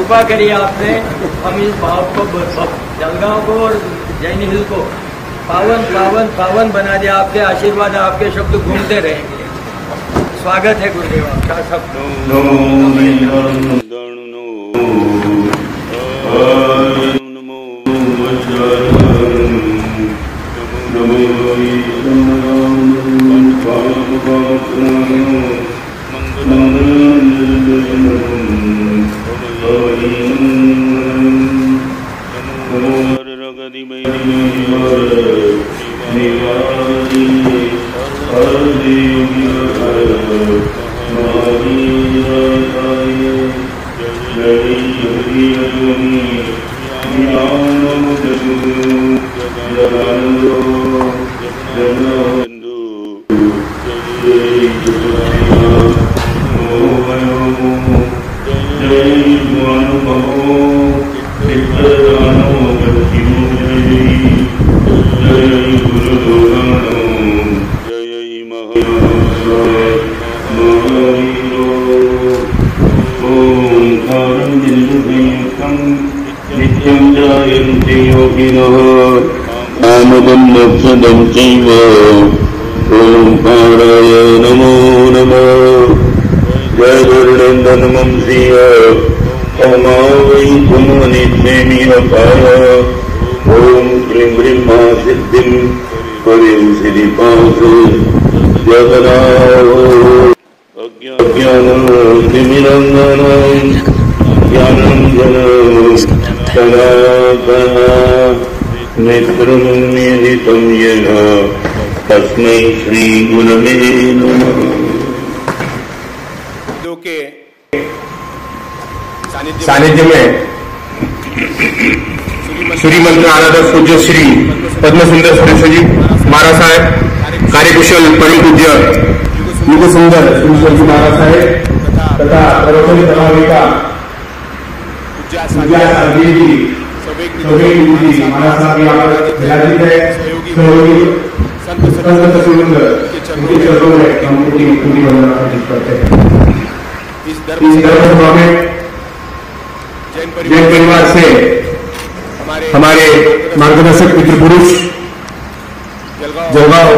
कृपा करिए आपने, हम इस भाव को जलगांव को और जैन हिल को पावन पावन पावन बना दिया। आपके आशीर्वाद, आपके शब्द घूमते रहेंगे। स्वागत है गुरुदेव आपका सब। जय नित्यं जायन्ते योगिनः कामदं मोक्षदं चैव ओंकाराय नमो नमः। जय गुरुनंदन वंशीय ओमा वै पुननिधेमि अपाय ओम क्लीं ह्रीं मा सिद्धिं पुरीं सिद्धिपास जगन्नाथ अज्ञानतिमिरन्दनं ज्ञानाञ्जनं शलाकया नेत्रमुन्मीलितं येन तस्मै श्री गुरवे नमः। के सानिध्य में श्रीमंत आराधक पूज्य श्री पद्मसुंदर सरस्वती जी महाराज साहेब, कार्यकुशल परम पूज्य युग सुंदर सरस्वती महाराज साहेब तथा सर्वोपरि समाविका पूज्य जी महाराज साहब यहाँ पर विराजित है। सहयोगी संत सुरेंद्र उनके चरणों में हम उनकी वंदना अर्पित करते हैं। इस धर्म सभा में जैन परिवार से हमारे मार्गदर्शक मित्र पुरुष जलगांव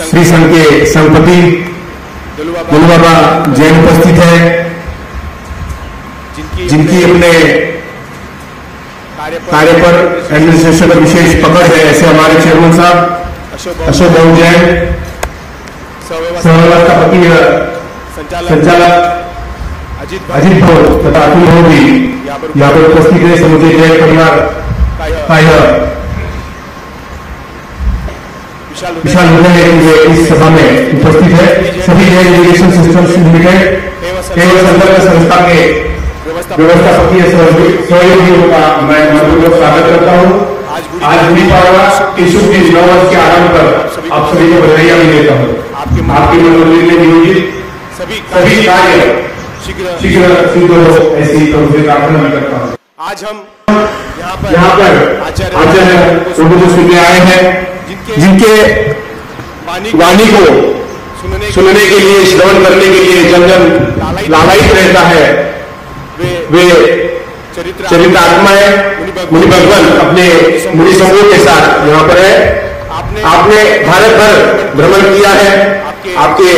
श्री संघ के संपति दलू बाबा जैन उपस्थित है, जिनकी अपने कार्य पर एडमिनिस्ट्रेशन पर विशेष पकड़ है। ऐसे हमारे चेयरमैन साहब अशोक बाबू जैन, सहव्यवस्था पति संचालक अजित भोर तथा अतुल भोर भी यहाँ पर उपस्थित है। समूचे जैन परिवार का यह विशाल हृदय इस सभा में उपस्थित है। सभी जैन एजुकेशन सिस्टम्स लिमिटेड एवं संदर्भ संस्था के व्यवस्थापकीय सहयोगियों का मैं मनपूर्वक स्वागत करता हूँ। आज गुड़ी पाड़वा के शुभ दिन 9 वर्ष के आरंभ पर आप सभी को बधाइयां भी देता हूँ। आपके मंदिर में नियोजित सभी कार्य शीघ्र सिद्ध हो ऐसी प्रभु से प्रार्थना भी करता हूँ। आज हम यहाँ पर आचार्य प्रभु सुनने आए हैं, जिनके वाणी को सुनने के लिए, श्रवण करने के लिए जन जन लालायित रहता है। वे चरित्र आत्माएं मुनि भगवान अपने मुनि समूह के साथ यहाँ पर है। आपने भारत भर भ्रमण किया है, आपके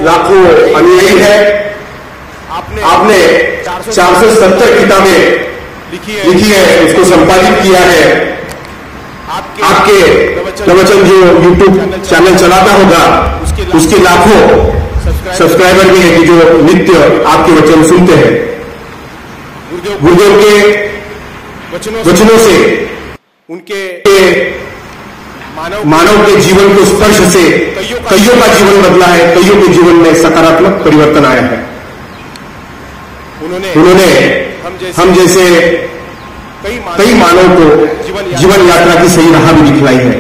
लाखों अनुयायी है। आपने 470 किताबें लिखी है, उसको संपादित किया है। आपके प्रवचन जो YouTube चैनल चलाता होगा, उसके लाखों सब्सक्राइबर भी है जो नित्य आपके वचन सुनते हैं। गुरुदेव के वचनों से उनके मानव के जीवन को स्पर्श से कईयों का जीवन बदला है, कईयों के जीवन में सकारात्मक परिवर्तन आया है। उन्होंने हम जैसे कई मानव को जीवन यात्रा की सही राह भी दिखलाई है।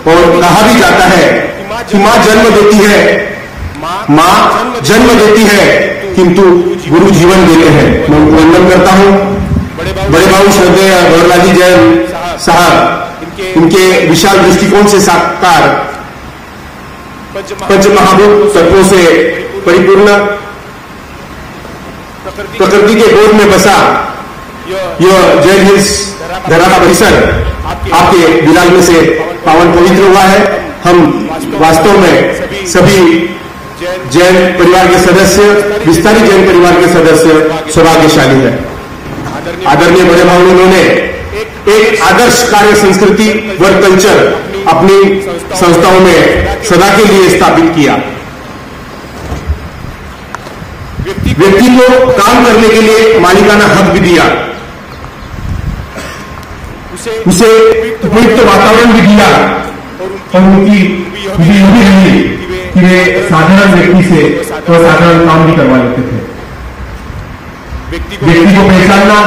और कहा भी जाता है कि माँ जन्म देती है, किंतु गुरु जीवन देते हैं। मैं उनको वंदन करता हूँ। बड़े बाबू श्रद्धेय गौरलाजी जैन साहब, इनके विशाल दृष्टिकोण से साकार पंच महाभूत तत्वों से परिपूर्ण प्रकृति के गोद में बसा यह जैन हिल्स धराहा परिसर आपके विराजमान से पावन पवित्र हुआ है। हम वास्तव में सभी जैन परिवार के सदस्य, विस्तारी जैन परिवार के सदस्य सौभाग्यशाली है। आदरणीय बड़े भाव, उन्होंने एक आदर्श कार्य संस्कृति वर्क कल्चर अपनी संस्थाओं में सदा के लिए स्थापित किया। व्यक्ति को काम करने के लिए मालिकाना हक भी दिया, उसे उपयुक्त वातावरण भी दिया और उनकी विधि यह भी रही कि वे साधारण व्यक्ति से असाधारण काम भी करवा लेते थे। व्यक्ति को पहचानना,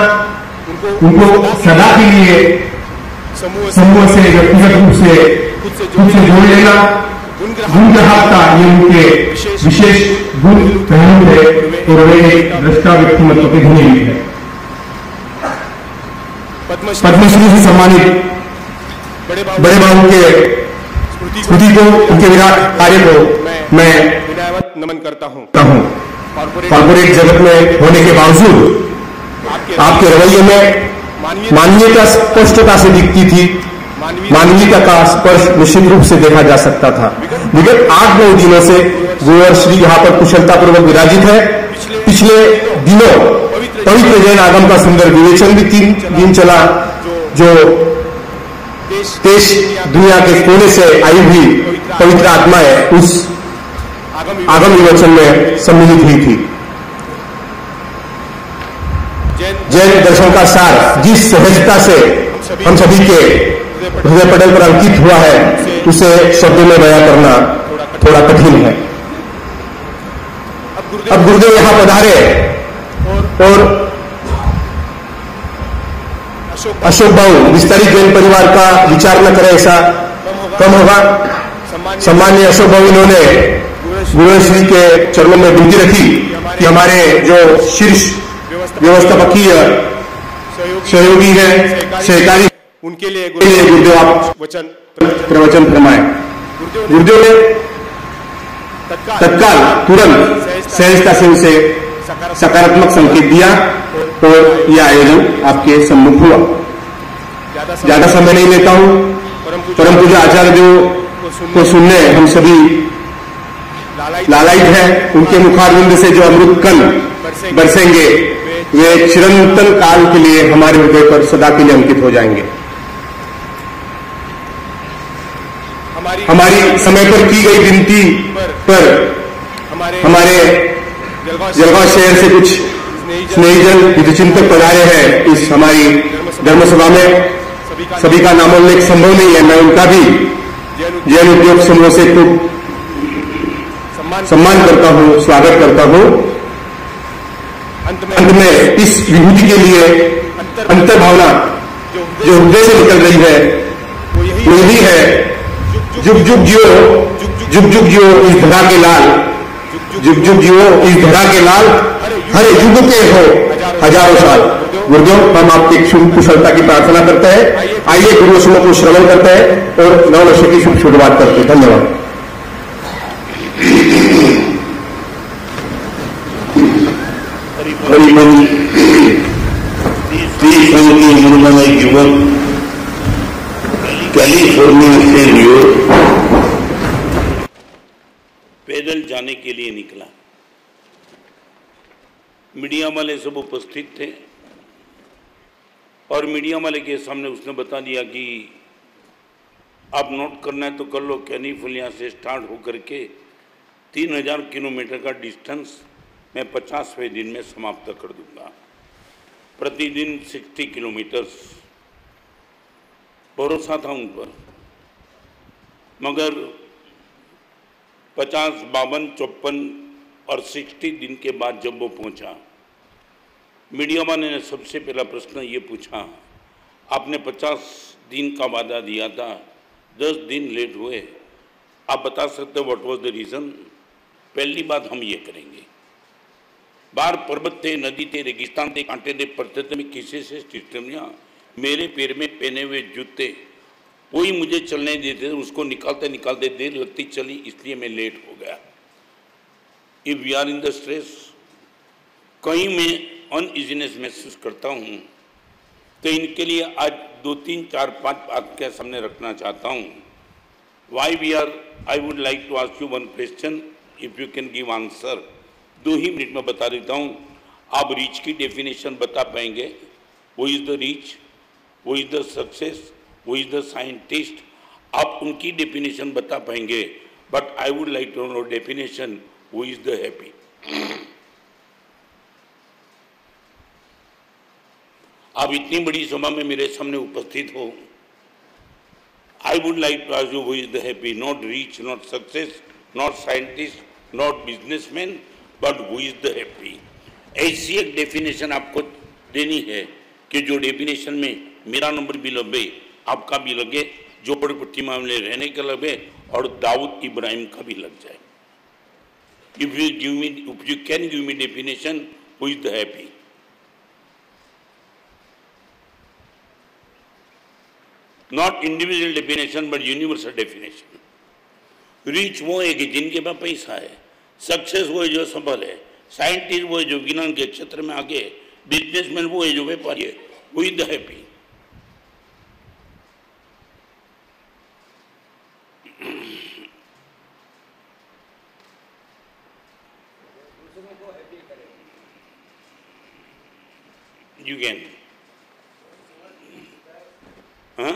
उनको सदा के लिए समूह से व्यक्तिगत रूप से खुद से जोड़ लेना, गुण ग्राहकता ये उनके विशेष गुण पहलू है और वे दृष्टा व्यक्तिमत्व के धनी भी है। पद्मश्री से सम्मानित बड़े बाबू के स्मृति को, उनके विराट कार्य को मैं विनयवत नमन करता हूँ। कॉर्पोरेट जगत में होने के बावजूद आपके रवैये में मानवीयता स्पष्टता से दिखती थी। मानवीयता का स्पर्श निश्चित रूप से देखा जा सकता था। विगत 8-9 दिनों से गोवर श्री यहाँ पर कुशलता पूर्वक विराजित है। पिछले दिनों पवित्र जैन आगम का सुंदर विवेचन भी 3 दिन चला, जो देश दुनिया के कोने से आई हुई पवित्र आत्माएं उस आगम विवेचन में सम्मिलित हुई थी। जैन दर्शन का सार जिस सहजता से हम सभी के हृदय पटल पर अंकित हुआ है, उसे शब्दों में बयां करना थोड़ा कठिन है। अब गुरुदेव यहां पधारे और अशोक बाबू विस्तारित जैन परिवार का विचार न करे ऐसा कम होगा। सम्माननीय अशोक बाबू इन्होंने गुरुश्री के चरणों में विनती रखी कि हमारे जो शीर्ष व्यवस्थापकीय सहयोगी है, सहकारी, उनके लिए गुरुदेव आप प्रवचन फरमाए। गुरुदेव ने तत्काल तुरंत सहजता से उसे सकारात्मक संकेत दिया और यह आयोजन आपके सम्मुख हुआ। ज्यादा समय नहीं लेता हूं। परम पूज्य आचार्य देव को सुनने हम सभी लालायित हैं। उनके मुखारविंद से जो अमृत कण बरसेंगे वे चिरंतन काल के लिए हमारे हृदय पर सदा के लिए अंकित हो जाएंगे। हमारी समय पर की गई विनती पर हमारे जलगांव शहर से कुछ स्नेहीजन विधिचिंतक पधारे हैं इस हमारी धर्मसभा में। सभी का नामोल्लेख संभव नहीं है। मैं उनका भी जैन उद्योग समूह से खूब सम्मान करता हूं, स्वागत करता हूं। अंत में इस विभूति के लिए अंतर भावना जो हृदय से निकल रही है वो यही है, जुग जुग जियो, जुग जुग जियो इस धरा के लाल, जुग जुग जियो इस धरा के लाल, हरे युग के हो हजारों साल। गुरुदेव हम आपकी शुभ कुशलता की प्रार्थना करते हैं। आइए गुरु वचनों को श्रवण करते हैं और नववर्ष की शुभ शुरुआत करते हैं। धन्यवाद। हरिमन के निर्मल युवक कैलिफोर्निया से न्यूयॉर्क पैदल जाने के लिए निकला। मीडिया वाले सब उपस्थित थे और मीडिया वाले के सामने उसने बता दिया कि आप नोट करना है तो कर लो, कैलिफोर्निया से स्टार्ट होकर के 3000 किलोमीटर का डिस्टेंस मैं 50वें दिन में समाप्त कर दूंगा। प्रतिदिन 60 किलोमीटर्स। भरोसा था उन पर, मगर 50, 52, 54 और 60 दिन के बाद जब वो पहुंचा, मीडिया वाले ने सबसे पहला प्रश्न ये पूछा, आपने 50 दिन का वादा दिया था, 10 दिन लेट हुए, आप बता सकते हो व्हाट वाज द रीज़न? पहली बात हम ये करेंगे, बाहर पर्वत थे, नदी थे, रेगिस्तान थे, कांटे थे, पत्थर थे, मैं किसी से सिस्टम नहीं। मेरे पैर में पहने हुए जूते कोई मुझे चलने देते, उसको निकालते निकालते देर लगती चली, इसलिए मैं लेट हो गया। If we are in the stress, कहीं मैं अनइजीनेस महसूस करता हूँ, तो इनके लिए आज 2, 3, 4, 5 आपके सामने रखना चाहता हूँ। Why we are, I would like to ask you one question, if you can give answer. 2 ही मिनट में बता देता हूँ। आप रीच की डेफिनेशन बता पाएंगे? Who is the rich, who is the success, who is the scientist. आप उनकी डेफिनेशन बता पाएंगे, but I would like to know definition, who is the happy. आप इतनी बड़ी सभा में मेरे सामने उपस्थित हो, I would like to ask you, who is the happy? Not rich, not success, not scientist, not businessman, but who is the happy? ऐसी एक डेफिनेशन आपको देनी है कि जो डेफिनेशन में मेरा नंबर भी लगे, आपका भी लगे, झोपड़पट्टी मामले रहने का लगे और दाऊद इब्राहिम का भी लग जाए। If you can give me definition, who is the happy? Not individual definition, but universal definition. Rich वो है कि जिनके पास पैसा है, सक्सेस वो है जो सफल है, साइंटिस्ट वो है जो विज्ञान के क्षेत्र में आगे, बिजनेसमैन वो है जो व्यापारी है, वो is the happy. You can. हाँ?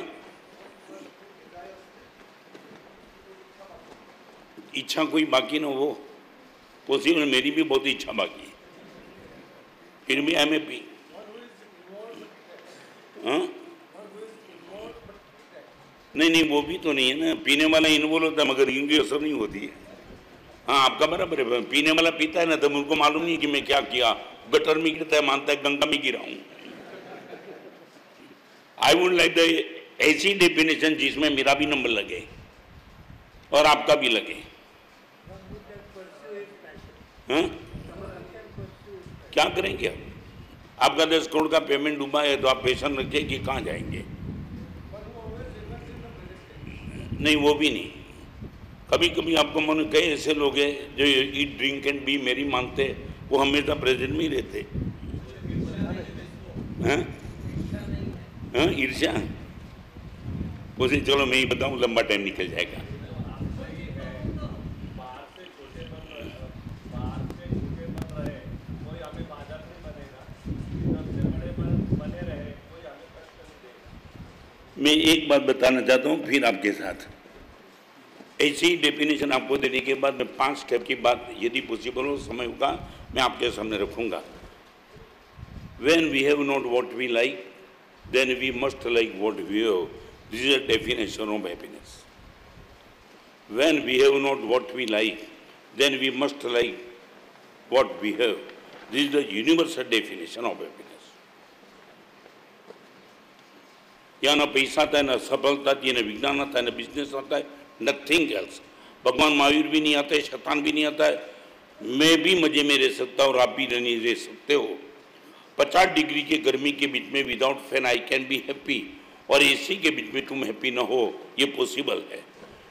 इच्छा कोई बाकी ना हो, पॉसिबल मेरी भी बहुत इच्छा बाकी है, फिर भी आई एम हैप्पी। हाँ? नहीं वो भी तो नहीं है ना, पीने वाला इन्वॉल्व होता है मगर इनकी असर नहीं होती है। हाँ आपका बराबर है, पीने वाला पीता है ना तो मुझको मालूम नहीं कि मैं क्या किया, गटर में गिरता है मानता है गंगा में गिरा हूं। आई वुड लाइक द ऐसी डेफिनेशन जिसमें मेरा भी नंबर लगे और आपका भी लगे। हाँ? क्या करेंगे अब? आपका 10 करोड़ का पेमेंट डूबा है तो आप पैशन रखिए कि कहाँ जाएंगे? नहीं वो भी नहीं। कभी कभी आपको मन कई ऐसे लोग हैं जो ईट ड्रिंक एंड बी मेरी मानते, वो हमेशा प्रेजेंट में ही रहते। हाँ? हाँ? ईर्ष्या उसे चलो मैं ही बताऊं, लंबा टाइम निकल जाएगा। मैं एक बात बताना चाहता हूं फिर आपके साथ, ऐसी ही डेफिनेशन आपको देने के बाद मैं 5 स्टेप की बात यदि पॉसिबल हो समय होगा मैं आपके सामने रखूंगा। When we have not what we like, then we must like what we have. This is a definition of happiness. When we have not what we like, then we must like what we have. This is the universal definition of happiness. यहाँ ना पैसा आता है, ना सफलता आती है, ना विज्ञान आता है, ना बिजनेस आता है, नथिंग एल्स। भगवान महावीर भी नहीं आता है, शैतान भी नहीं आता है, मैं भी मजे में रह सकता हूँ और आप भी नहीं रह सकते हो। 50 डिग्री के गर्मी के बीच में without fan I can be happy, और एसी के बीच में तुम हैप्पी ना हो, ये पॉसिबल है।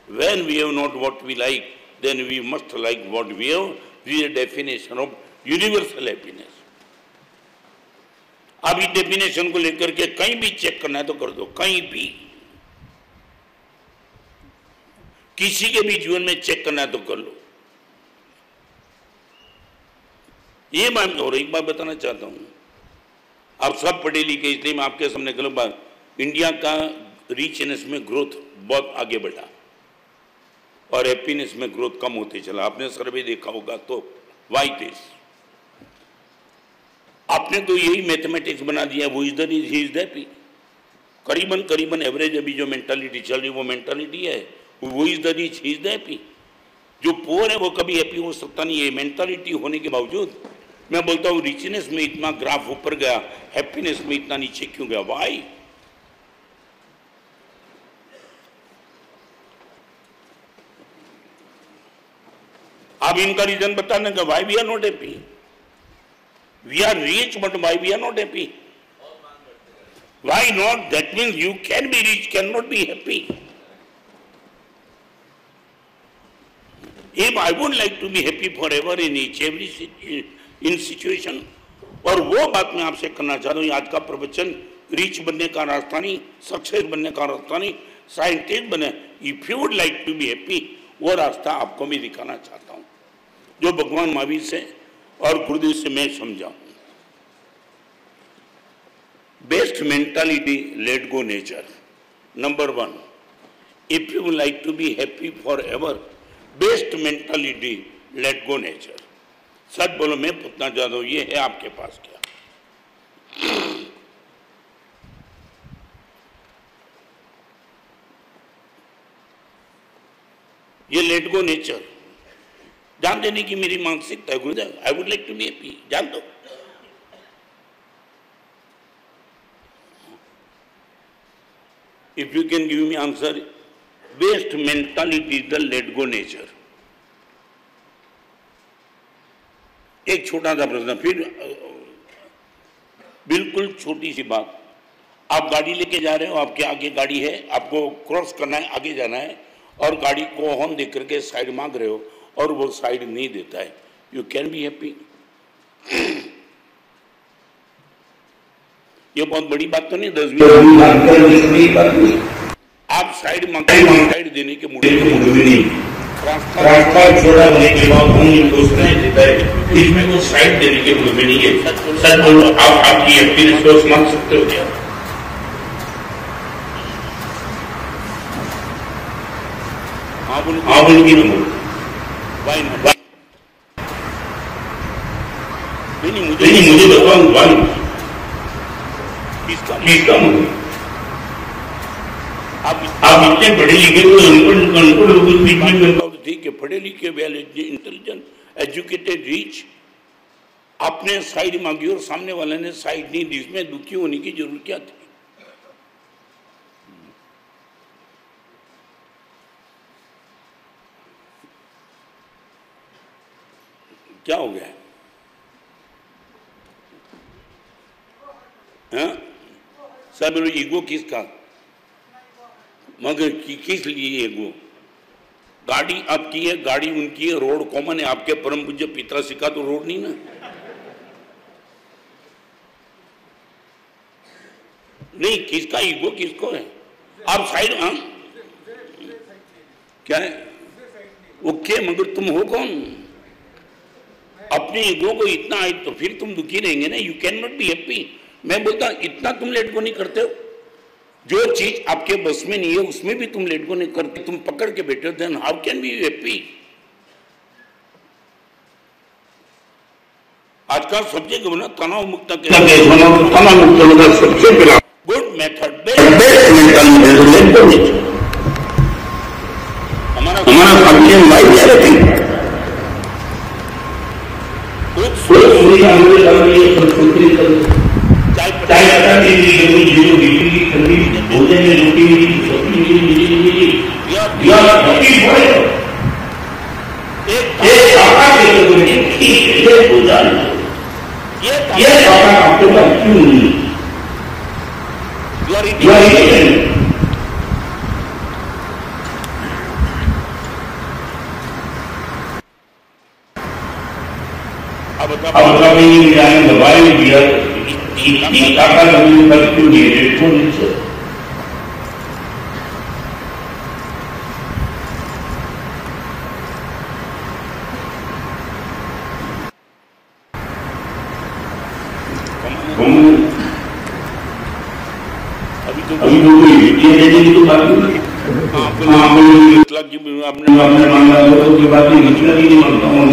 When we have not what we like, then we must like what we have. This is a definition of universal happiness. अब इस डेफिनेशन को लेकर के कहीं भी चेक करना है तो कर दो, कहीं भी किसी के भी जीवन में चेक करना है तो कर लो। ये मैं और एक बात बताना चाहता हूं, आप सब पढ़े लिखे इसलिए मैं आपके सामने गलत बात, इंडिया का रिचनेस में ग्रोथ बहुत आगे बढ़ा और हैप्पीनेस में ग्रोथ कम होते चला। आपने सर्वे देखा होगा तो वाई दिस, आपने तो यही मैथमेटिक्स बना दिया, वो is the rich he is happy. करीबन एवरेज अभी जो मेंटालिटी चल रही वो मेंटालिटी है, वो is the rich he is happy. जो पुअर है वो कभी हैप्पी हो सकता नहीं है। मेंटालिटी होने के बावजूद मैं बोलता हूँ रिचनेस में इतना ग्राफ ऊपर गया, हैप्पीनेस में इतना नीचे क्यों गया? वाई? अब इनका रीजन बताने का, why we are not happy. We are rich, but why we are not happy? Why not? That means you can be rich, cannot be happy. If I would like to be happy forever in each every in situation, और वो बात मैं आपसे करना चाहता हूँ, आज का प्रवचन रिच बनने का रास्ता नहीं, सक्सेस बनने का रास्ता नहीं, साइंटिस्ट बने। If you would like to be happy, वो रास्ता आपको मैं दिखाना चाहता हूँ जो भगवान महावीर से और गुरुदेव से मैं समझा। Best mentality, let go nature. Number 1, if you like to be happy forever, best mentality, let go nature. सच बोलो, मैं पूछना चाहता हूं, ये है आपके पास क्या? ये लेट गो नेचर जान देने की मेरी मानसिकता है गुरुदेव। I would like to be happy, जान दो। If you can give me answer, best mentality is the let go nature. एक छोटा सा प्रश्न, फिर बिल्कुल छोटी सी बात। आप गाड़ी लेके जा रहे हो, आपके आगे गाड़ी है, आपको क्रॉस करना है, आगे जाना है, और गाड़ी को हॉर्न दे करके साइड मांग रहे हो और वो साइड नहीं देता है, यू कैन बी हैप्पी? ये बहुत बड़ी बात तो नहीं, 10-20 बात नहीं। आप साइड मांगते साइड देने के मूड में नहीं, रास्ता छोड़ा होने के बाद दूसरे देता है, इसमें वो साइड देने के मूड में नहीं है। सच बोलो, आप आपकी हैप्पीनेस को मांग सकते हो क्या? हाँ बोलूँगी वाई ना, नहीं मुझे बताओ वाई किसका मुझे? आप इतने पढ़े लिखे तो अनपढ़ लोगों के बीच में बताओ, ठीक है, पढ़े लिखे, वेल इंटेलिजेंट, एजुकेटेड, रिच, आपने साइड मांगी और सामने वाले ने साइड नहीं दी, इसमें दुखी होने की जरूरत क्या थी? क्या हो गया? हाँ सर, बोलो ईगो किसका? मगर किस लिए ईगो? गाड़ी आपकी है, गाड़ी उनकी है, रोड कॉमन है, आपके परम पूज्य पिताश्री का तो रोड नहीं ना। नहीं, किसका ईगो किसको है? आप साइड, हाँ क्या है? ओके, मगर तुम हो कौन? अपने ईगो को इतना है तो फिर तुम दुखी रहेंगे ना, you can not be happy. मैं बोलता इतना तुम लेट को नहीं करते हो, जो चीज आपके बस में नहीं है उसमें भी तुम लेट को नहीं करते, तुम पकड़ के बैठे हो, then how can be happy? आज का सब्जेक्ट बना तनाव मुक्त, सबसे पहला गुड मेथड हमारा दवाई दिया क्यों नहीं? अभी तो कोई बात नहीं, आपने मांगा की बात नहीं मानता हूँ।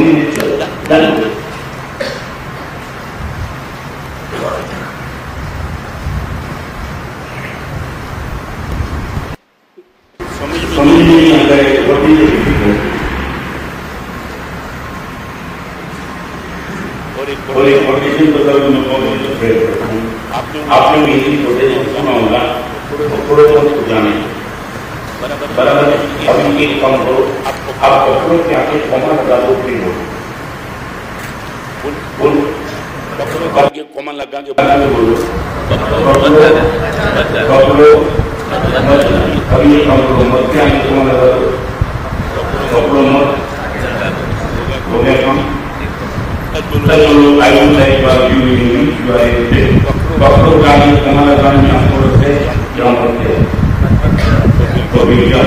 समझ नहीं आता है और एक ऑडिशन आपने यही छोटे सुना होगा, थोड़े बहुत जाने बराबर। अभी एक काम करो, आप कपड़ों के आगे कोमा लगा दो, फ्री हो बोल कोमा लगा के बोलो अभी एक काम करो, मत के आगे कोमा लगा दो, कपड़ों मत हो गया काम। I would like to have you in which you are in कपड़ों का आगे कोमा लगाने आपको से जहाँ करते हैं तो भी क्या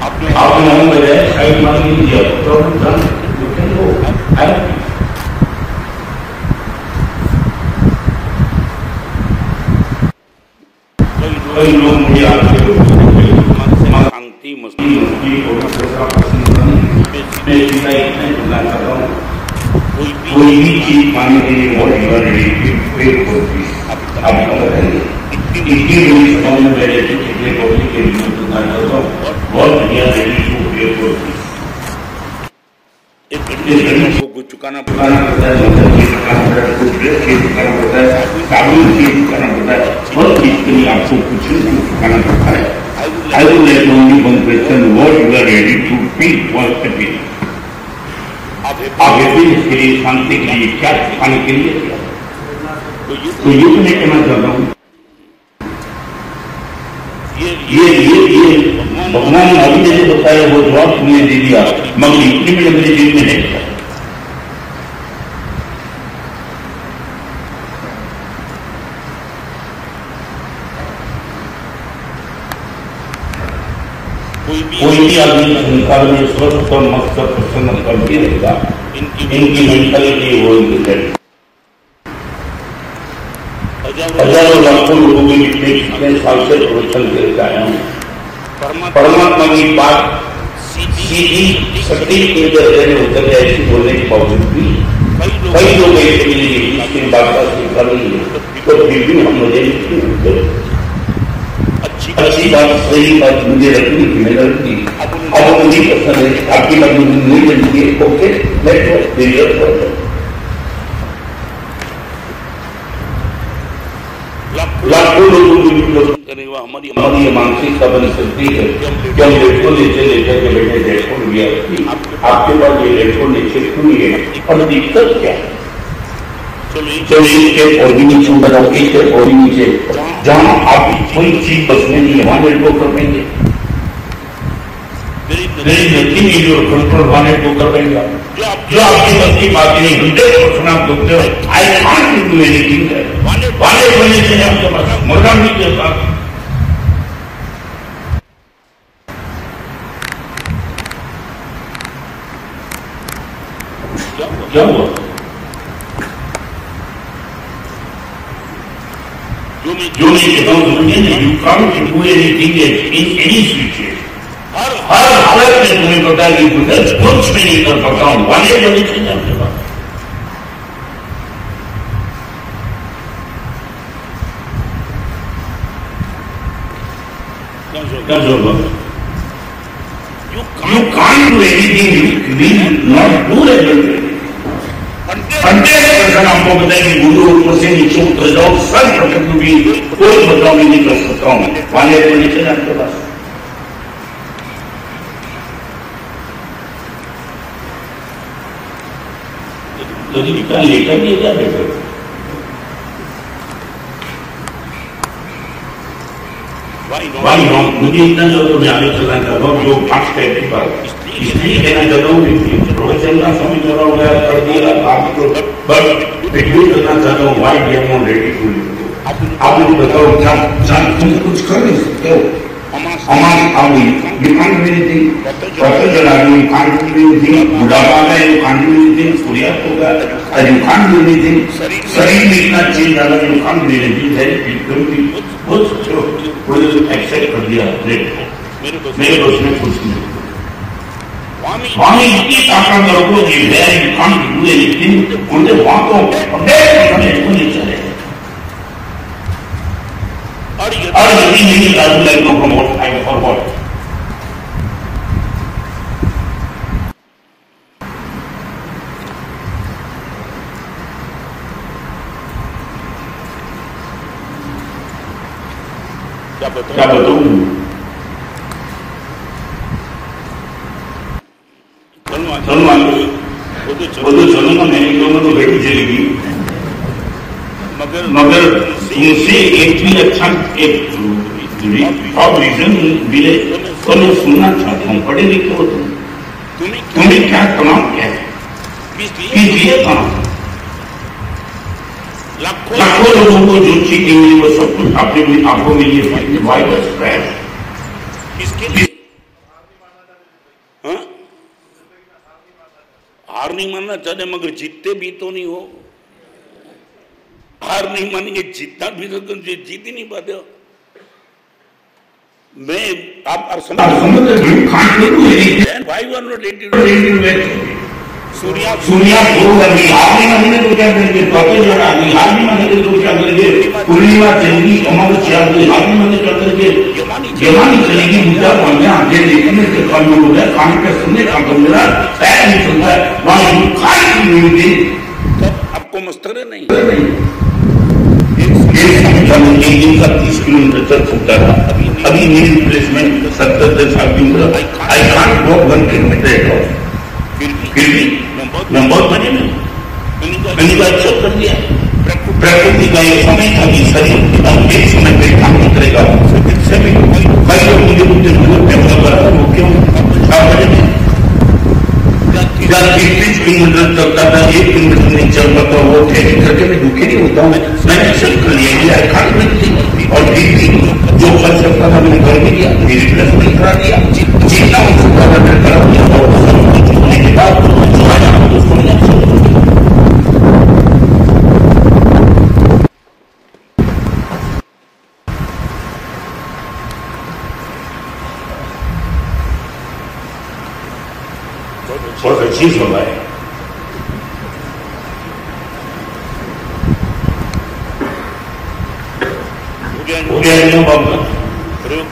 आपने हम बजाय साइड मांग लीजिए तो कई लोग मुझे आपके शांति मस्ती कोई भी चीज पाने के लिए बहुत चुकाना पड़ता है, साबुन चुकाना पड़ता है, हर चीज के लिए आपको कुछ चुकाना पड़ता है। I would like only one question: what you are ready to pay for happiness? आप हैप्पीनेस के लिए, शांति के लिए क्या चुकाने के लिए? तो ये तो मैं कहना चाहता हूँ, ये भगवान ने अभी जैसे बताया वो जवाब तुमने दे दिया, मगर इतनी भी अपने जीवन में नहीं था। कोई भी आदमी संसार में स्वस्थ और मकसद प्रसन्न करके रहेगा, इनकी मेंटालिटी वो हजारों लाखों लोगों में कितने साल से प्रवचन करके आया हूँ। परमात्मा की बात सीधी सटीक उतर ऐसी बोलने के बावजूद भी कई लोग ऐसे मिलेंगे जिसकी बात का स्वीकार नहीं है, तो फिर भी हम मुझे अच्छी बात सही बात मुझे रखनी थी, मैंने रखी। अब मुझे पसंद है, आपकी बात मुझे नहीं बनती है, ओके लाखों लोगों को हमारी मानसिकता बन सकती है कि हम हेडफोन नीचे लेकर के बैठे, हेडफोन गया आपके पास ये हेडफोन नीचे क्यों नहीं है, और दिक्कत क्या है? चलिए और भी नीचे बनाओ, एक और भी नीचे, जहां आप कोई चीज बसने नहीं है वहां हेडफोन कर पाएंगे, कंट्रोल वहां हेडफोन कर पाएंगे। जो आपकी बस की बात नहीं, 100% आप देखते हो, आई कांट डू एनीथिंग, वाले बोलने से आपके पास मुर्गा नहीं देता। क्या हुआ? जो मैं कहता हूँ, you can't do anything in any situation, हर हालत में तुम्हें पता है कि कुछ भी नहीं कर सकता हूँ, वाले बोलने से आपके पास you can't do anything, you will not do everything. 100% आपको बताया कि गुरु ऊपर से नीचे उतर जाओ, सर प्रकट भी कोई बदलाव नहीं कर सकता हूँ, वाले को नीचे आपके पास लेकर भी क्या बेटर भाई मुझे इतना जो मैं आगे चलना चाहता हूँ, जो फास्ट टाइप की बात इसलिए कहना चाहता हूँ, प्रोफेसर का समय चला हो गया कर दिया आपको, बट रिव्यू करना चाहता हूँ, why we are not ready to आप मुझे बताओ क्या तुम कुछ कर नहीं सकते हो, हमारे आगे you can't do anything, professor आगे यू कांट डू एनीथिंग, बुढ़ापा में यू कांट डू एनीथिंग, सूर्यास्त होगा यू कांट डू एनीथिंग, शरीर में इतना चेंज आ रहा है you can't do anything, except कर दिया मेरे दोस्त में कुछ नहीं, वहां इतनी ताकत लोगों की है, यू कांट डू एनीथिंग, उनके वहां तो नहीं चले, और यदि नहीं Raju like no promote I for what, क्या बताऊं वो तो चलूंगा मेरी दोनों तो बेटी चलेगी, मगर तुमसे एक भी अच्छा एक रीजन मिले तो मैं सुनना चाहता हूँ, पढ़े लिखे हो तुम्हें क्या तनाव क्या है, किस लिए तनाव, लाखों लोगों को जो चीज मिली वो सब कुछ आपको मिली है, वाई वाज क्रैश, हार नहीं मानना चाहते मगर जीतते भी तो नहीं हो, हार नहीं मानेंगे जीतना भी तो जीत ही नहीं पाते हो, मैं आप सूर्या हार नहीं मानेंगे तो क्या करेंगे, हार नहीं मानेंगे तो क्या करेंगे, पूर्णिमा चलेगी अमावस्या हार नहीं मानेंगे क्या करेंगे, जमानी चलेगी मुद्दा बनना आगे देखने से कम हो रहा है, काम पे सुनने का कम हो रहा है, पैर नहीं सुनता है, वहां खाई नहीं मिलती, आपको मस्तरे नहीं एक दिन का 30 किलोमीटर चल सकता था, अभी मेरी रिप्लेसमेंट 70 साल की उम्र, आई कांट वॉक 1 किलोमीटर, फिर भी मैं बहुत मजे में मैंने बात सब कर दिया, प्रकृति का एक समय था कि शरीर एक समय पे काम नहीं करेगा, कई लोग मुझे मुझे जरूरत है वो क्यों या 30 किलोमीटर चलता था, 1 किलोमीटर नहीं चल पाता, वो ट्रेनिंग करके मैं दुखी नहीं होता हूँ। मैंने सब कर लिया और जो कर सकता था मैंने घर में दिया, रिप्लेसमेंट करा दिया, जितना हो सकता था मैंने करा दिया और सब कुछ होने के बाद बहुत अच्छी सभा है।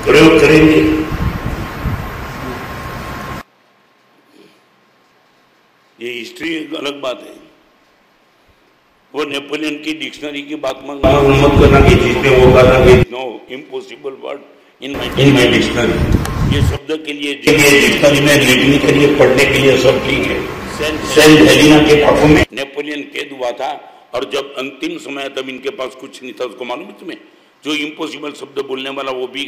प्रयोग करेंगे। ये हिस्ट्री एक अलग बात है। वो नेपोलियन की डिक्शनरी की बात मत करना कि जिसमें वो कहा कि no impossible word in my dictionary. ये शब्द के लिए डिक्शनरी में लिखने के लिए पढ़ने के लिए सब ठीक है। सेंट हेलेना के पापों में नेपोलियन कैद हुआ था और जब अंतिम समय तब इनके पास कुछ नहीं था। उसको मालूम है तुम्हें, जो इम्पॉसिबल शब्द बोलने वाला वो भी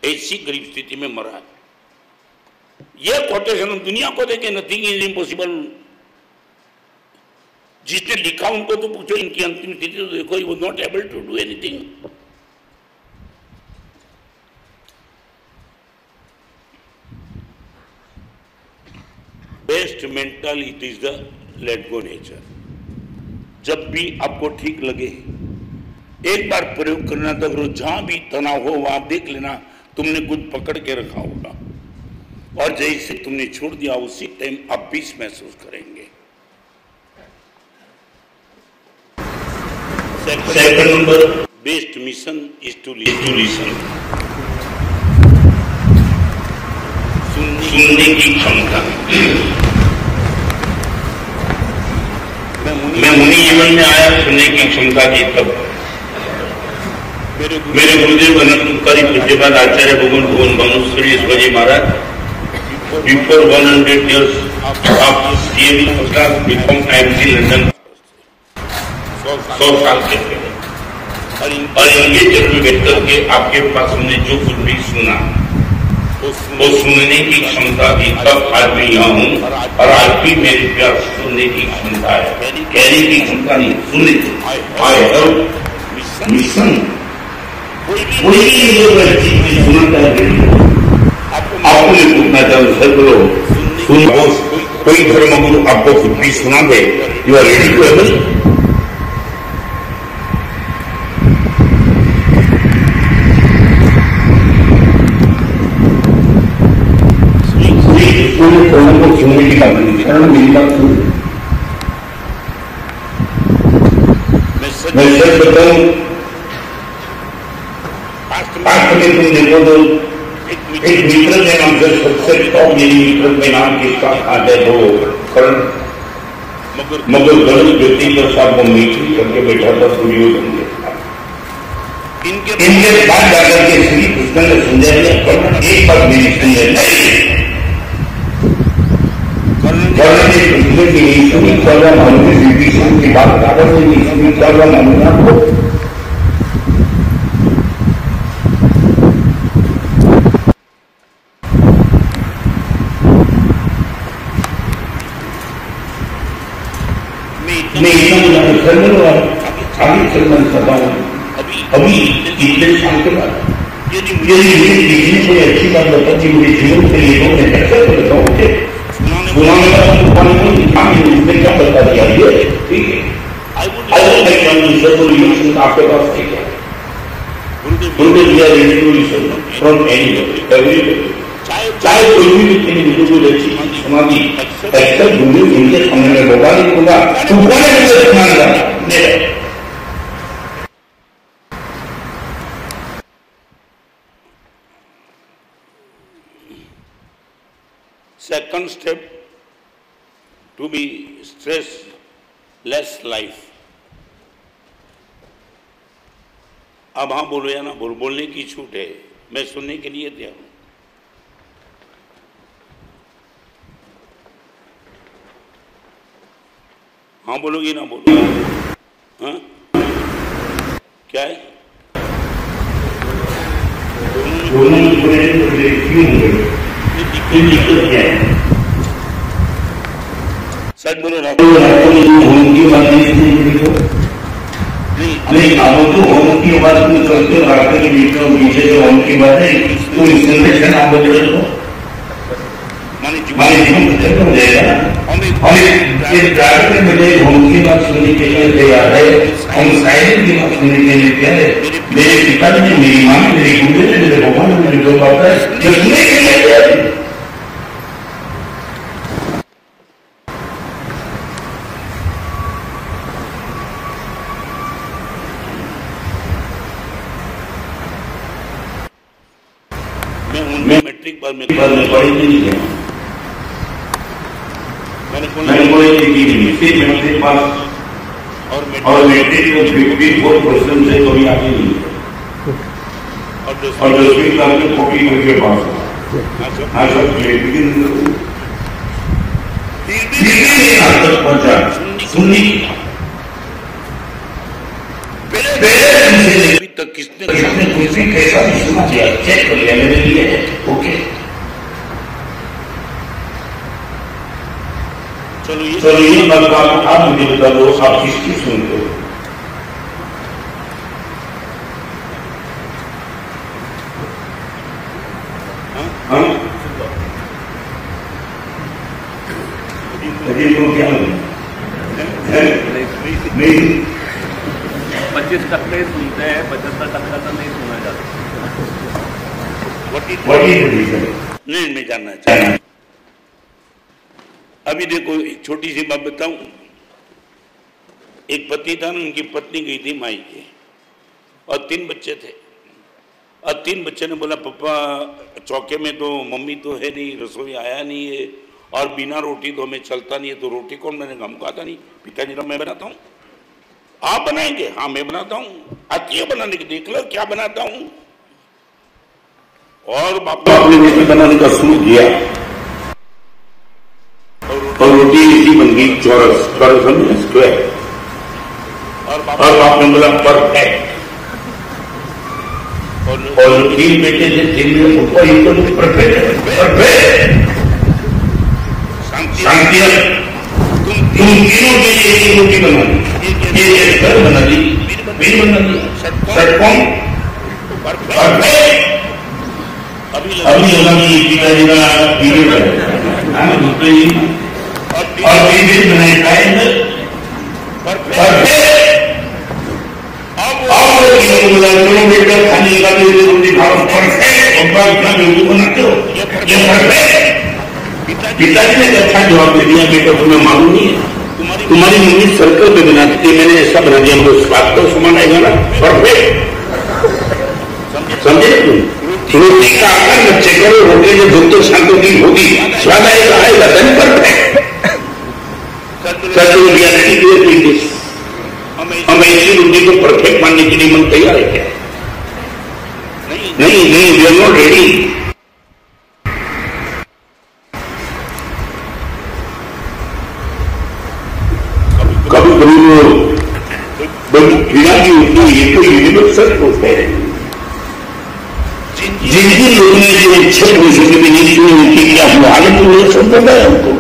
ऐसी गरीब स्थिति में मरा है। ये कोटेशन हम दुनिया को देखे, नथिंग इज इम्पॉसिबल। जिसने लिखा उनको तो पूछो, इनकी अंतिम स्थिति तो देखो, he was not able to do anything. Best mental it is the let go nature. जब भी आपको ठीक लगे एक बार प्रयोग करना, तक रोज जहां भी तनाव हो वहां देख लेना तुमने कुछ पकड़ के रखा होगा और जैसे तुमने छोड़ दिया उसी टाइम आप पीस महसूस करेंगे। Second number, best mission is to listen. सुनने की क्षमता। मैं मुनि जीवन में आया सुनने की क्षमता की तब मेरे गुरुदेव अनंतकारी पूज्यपाद आचार्य भगवान भुवन भानुश्री ईश्वरी महाराज before 100 years of CME first class before IMC London 100 साल के थे और इनके चरण में बैठ करके आपके पास हमने जो कुछ भी सुना वो सुनने की क्षमता भी तब आज मैं यहाँ हूँ और आज भी मेरे प्यार सुनने की क्षमता है, कहने की क्षमता नहीं, सुनने की। I have mission. कोई भी सुनता है आपको नहीं पूछना चाहूँ सर बोलो सुन। कोई धर्म गुरु आपको कुछ भी सुना दे, you are ready to able. को सुनने की बात नहीं, कारण मेरी बात सुन। मैं सच बताऊं, पास्ट में तुम देखो तो एक मित्र के नाम से सबसे टॉप मेरी मित्र के नाम किसका आता है वो करण, मगर गणेश ज्योति प्रसाद को मीटिंग करके बैठा था दुर्योधन के साथ। इनके बाद जाकर के श्री कृष्ण ने संजय ने एक बात मेरी संजय नहीं की बात मालूम आपको। मैं आगे चलना चाहता हूँ अभी इतने साल के बाद। यदि मुझे कोई अच्छी बात बताती मुझे जीवन के लिए मैं कैसे बताऊँ क्या बता दिया ये ठीक है। आपके पास ठीक है चाहे कोई भी इंडिविजुअल अच्छी चीज सुना दी ऐसा गुरु इनके सामने में होगा नहीं होगा सुनाएगा। Second step to be stress-less life। अब हाँ बोलो या ना बोलो, बोलने की छूट है, मैं सुनने के लिए तैयार हूं। हाँ बोलोगी ना बोलो। हाँ क्या है? दोनों क्यों दिक्कत क्या है? सच बोलो ना। होम की बात नहीं, आप तो होम की बात करते हो, रास्ते के बीच में पीछे जो होम की बात है तो इंस्टॉलेशन आप बोल रहे हो हमारे जीवन खत्म हो जाएगा। हम इस ड्राइवर में मुझे होम की बात सुनने के लिए तैयार है, हम साइलेंट की बात सुनने के लिए तैयार है। मेरे पिताजी ने, मेरी माँ ने, मेरे गुरु ने, मेरे भगवान ने मुझे जो बात है जो सुनने के लिए तैयार है। मैं मैट्रिक पर में पढ़ी नहीं है, मैंने कोई नहीं, सिर्फ मैट्रिक पास और मैट्रिक को 54% से कभी आगे नहीं है और 10वीं क्लास में कॉपी करके पास हुआ। हाँ सर, लेकिन आज तक पहुंचा सुननी अभी तक किसने कुछ भी कैसा भी सुना दिया, चेक कर लिया मेरे लिए, ओके। चलो ये बात आप मुझे बता दो, आप किसकी सुनते हो? हाँ, अजीब को क्या नहीं 25% सुनते हैं, 75% तो नहीं सुना जाता। नहीं, मैं जानना चाहता। अभी देखो, एक छोटी सी बात बताऊं। एक पति था ना, उनकी पत्नी गई थी मायके और 3 बच्चे थे और 3 बच्चे ने बोला, पापा चौके में तो मम्मी तो है नहीं, रसोई आया नहीं है और बिना रोटी तो हमें चलता नहीं है, तो रोटी कौन बनेगा? हमको आता नहीं। पिताजी ने, मैं बनाता हूँ। आप बनाएंगे? हाँ मैं बनाता हूँ। आती है बनाने की, देख लो क्या बनाता हूँ। और बाप अपने रोटी बनाने का शुरू किया और रोटी इसी बन गई, चौरस स्क्वायर। और बाप ने बोला परफेक्ट। और 3 बेटे थे, 3 में परफेक्ट शांति। तुम तीनों के लिए एक रोटी बना दी, एक घर बना दी, मेरी बना दी, सटकॉम परफेक्ट। अभी लगा कि पिताजी का पीरियड है, दूसरे ही और पीरियड बनाए खाए परफेक्ट। अब बेटा खाने का रोटी खाओ परफेक्ट, बनाते हो ये परफेक्ट। पिताजी ने अच्छा जवाब दे दिया, बेटा तुम्हें मालूम नहीं है, तुम्हारी मम्मी सर्कल पे बनाती थी, मैंने ऐसा बना दिया, हमको स्वाद तो समान आएगा ना, परफेक्ट। समझे तुम? रोटी का आकार मत चेक करो, रोटी जो दुख शांत की होगी, स्वाद आएगा धन परफेक्ट। हम ऐसी रोटी को परफेक्ट मानने के लिए मन तैयार है क्या? नहीं, वी आर नॉट रेडी। कभी कभी क्रिया की होती है, ये तो यूनिवर्सल होते हैं। जिनकी लोगों ने जो 6 वर्षों में भी नहीं सुनी, उनकी क्या हुआ हालत तो सुनता है हमको।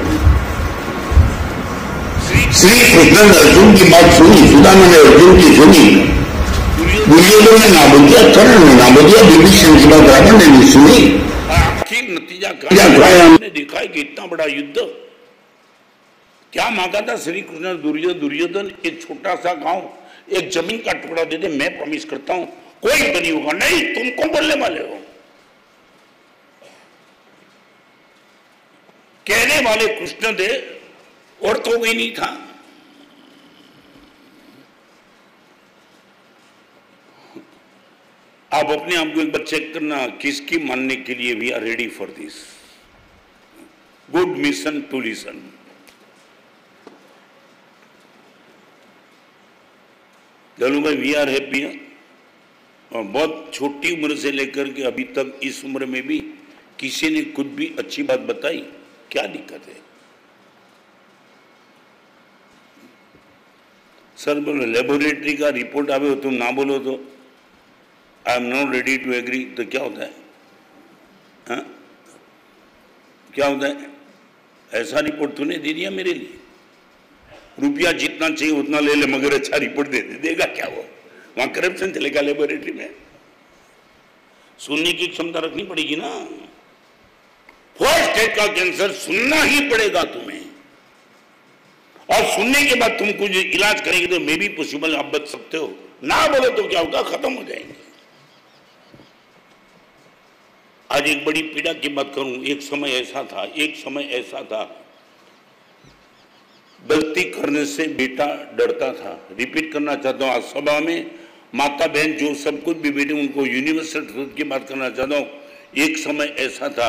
श्री कृष्ण ने अर्जुन की बात सुनी, सुदामा ने अर्जुन की सुनी, दुर्योधन ने ना बोलिया, कर्ण ने ना बोलिया, विभीषण की बात रावण ने नहीं सुनी। आखिर नतीजा क्या? हमने देखा है कि इतना बड़ा युद्ध क्या मांगा था श्री कृष्ण? दुर्योधन एक छोटा सा गांव, एक जमीन का टुकड़ा दे दे, मैं प्रॉमिस करता हूं कोई बनी होगा। नहीं, तुम कौन बोलने वाले हो? कहने वाले कृष्ण थे और तो कोई नहीं था। आप अपने आप को एक बार चेक करना, किसकी मानने के लिए we are ready for this good mission to listen. चलो भाई, वी आर हैप्पी। और बहुत छोटी उम्र से लेकर के अभी तक इस उम्र में भी किसी ने कुछ भी अच्छी बात बताई? क्या दिक्कत है? सर बोलो लेबोरेटरी का रिपोर्ट आवे हो तुम ना बोलो तो I am not ready to agree, तो क्या होता है? हाँ, क्या होता है? ऐसा रिपोर्ट तूने दे दिया मेरे लिए, रुपया जितना चाहिए उतना ले ले मगर अच्छा रिपोर्ट दे देगा क्या वो? वहां करप्शन चलेगा लेबोरेटरी में? सुनने की क्षमता रखनी पड़ेगी ना। फर्स्ट स्टेज का कैंसर सुनना ही पड़ेगा तुम्हें, और सुनने के बाद तुम कुछ इलाज करेंगे तो मे भी पॉसिबल आप बच सकते हो, ना बोलो तो क्या होगा? खत्म हो जाएंगे। आज एक बड़ी पीड़ा की बात करूं, एक समय ऐसा था गलती करने से बेटा डरता था। रिपीट करना चाहता हूं, आज सभा में माता बहन जो सब कुछ भी बैठे उनको यूनिवर्सल ट्रूथ की बात करना चाहता हूं। एक समय ऐसा था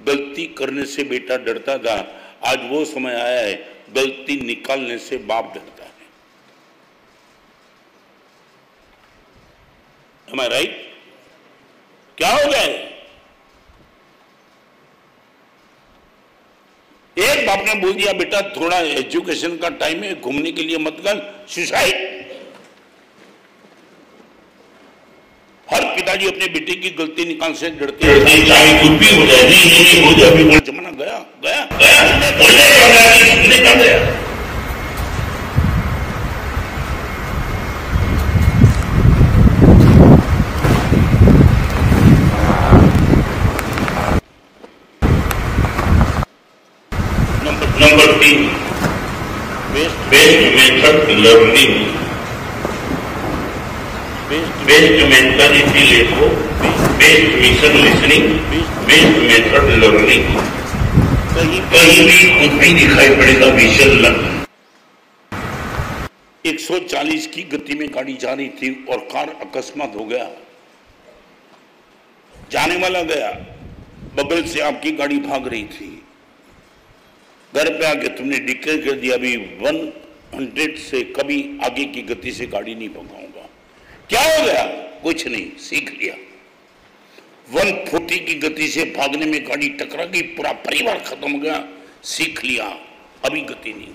गलती करने से बेटा डरता था, आज वो समय आया है गलती निकालने से बाप डरता है। Am I right? क्या हो गया है? एक बाप ने बोल दिया बेटा थोड़ा एजुकेशन का टाइम है, घूमने के लिए मत कर, सुसाइड। हर पिताजी अपने बेटे की गलती निकाल से डरते हैं, चाहे कुछ भी हो जाए। नहीं हो जाए, अभी जमाना गया गया गया। Number 3, best method learning. Best method इसीलिए हो, best mission listening, best method learning. कहीं भी खुद भी दिखाई पड़ेगा विजन लर्निंग। 140 की गति में गाड़ी जा रही थी और कार अकस्मात हो गया, जाने वाला गया, बगल से आपकी गाड़ी भाग रही थी। घर पे आके तुमने डिक्लेयर कर दिया अभी 100 से कभी आगे की गति से गाड़ी नहीं भगाऊंगा। क्या हो गया? कुछ नहीं, सीख लिया। 140 की गति से भागने में गाड़ी टकरा गई, पूरा परिवार खत्म हो गया, सीख लिया, अभी गति नहीं।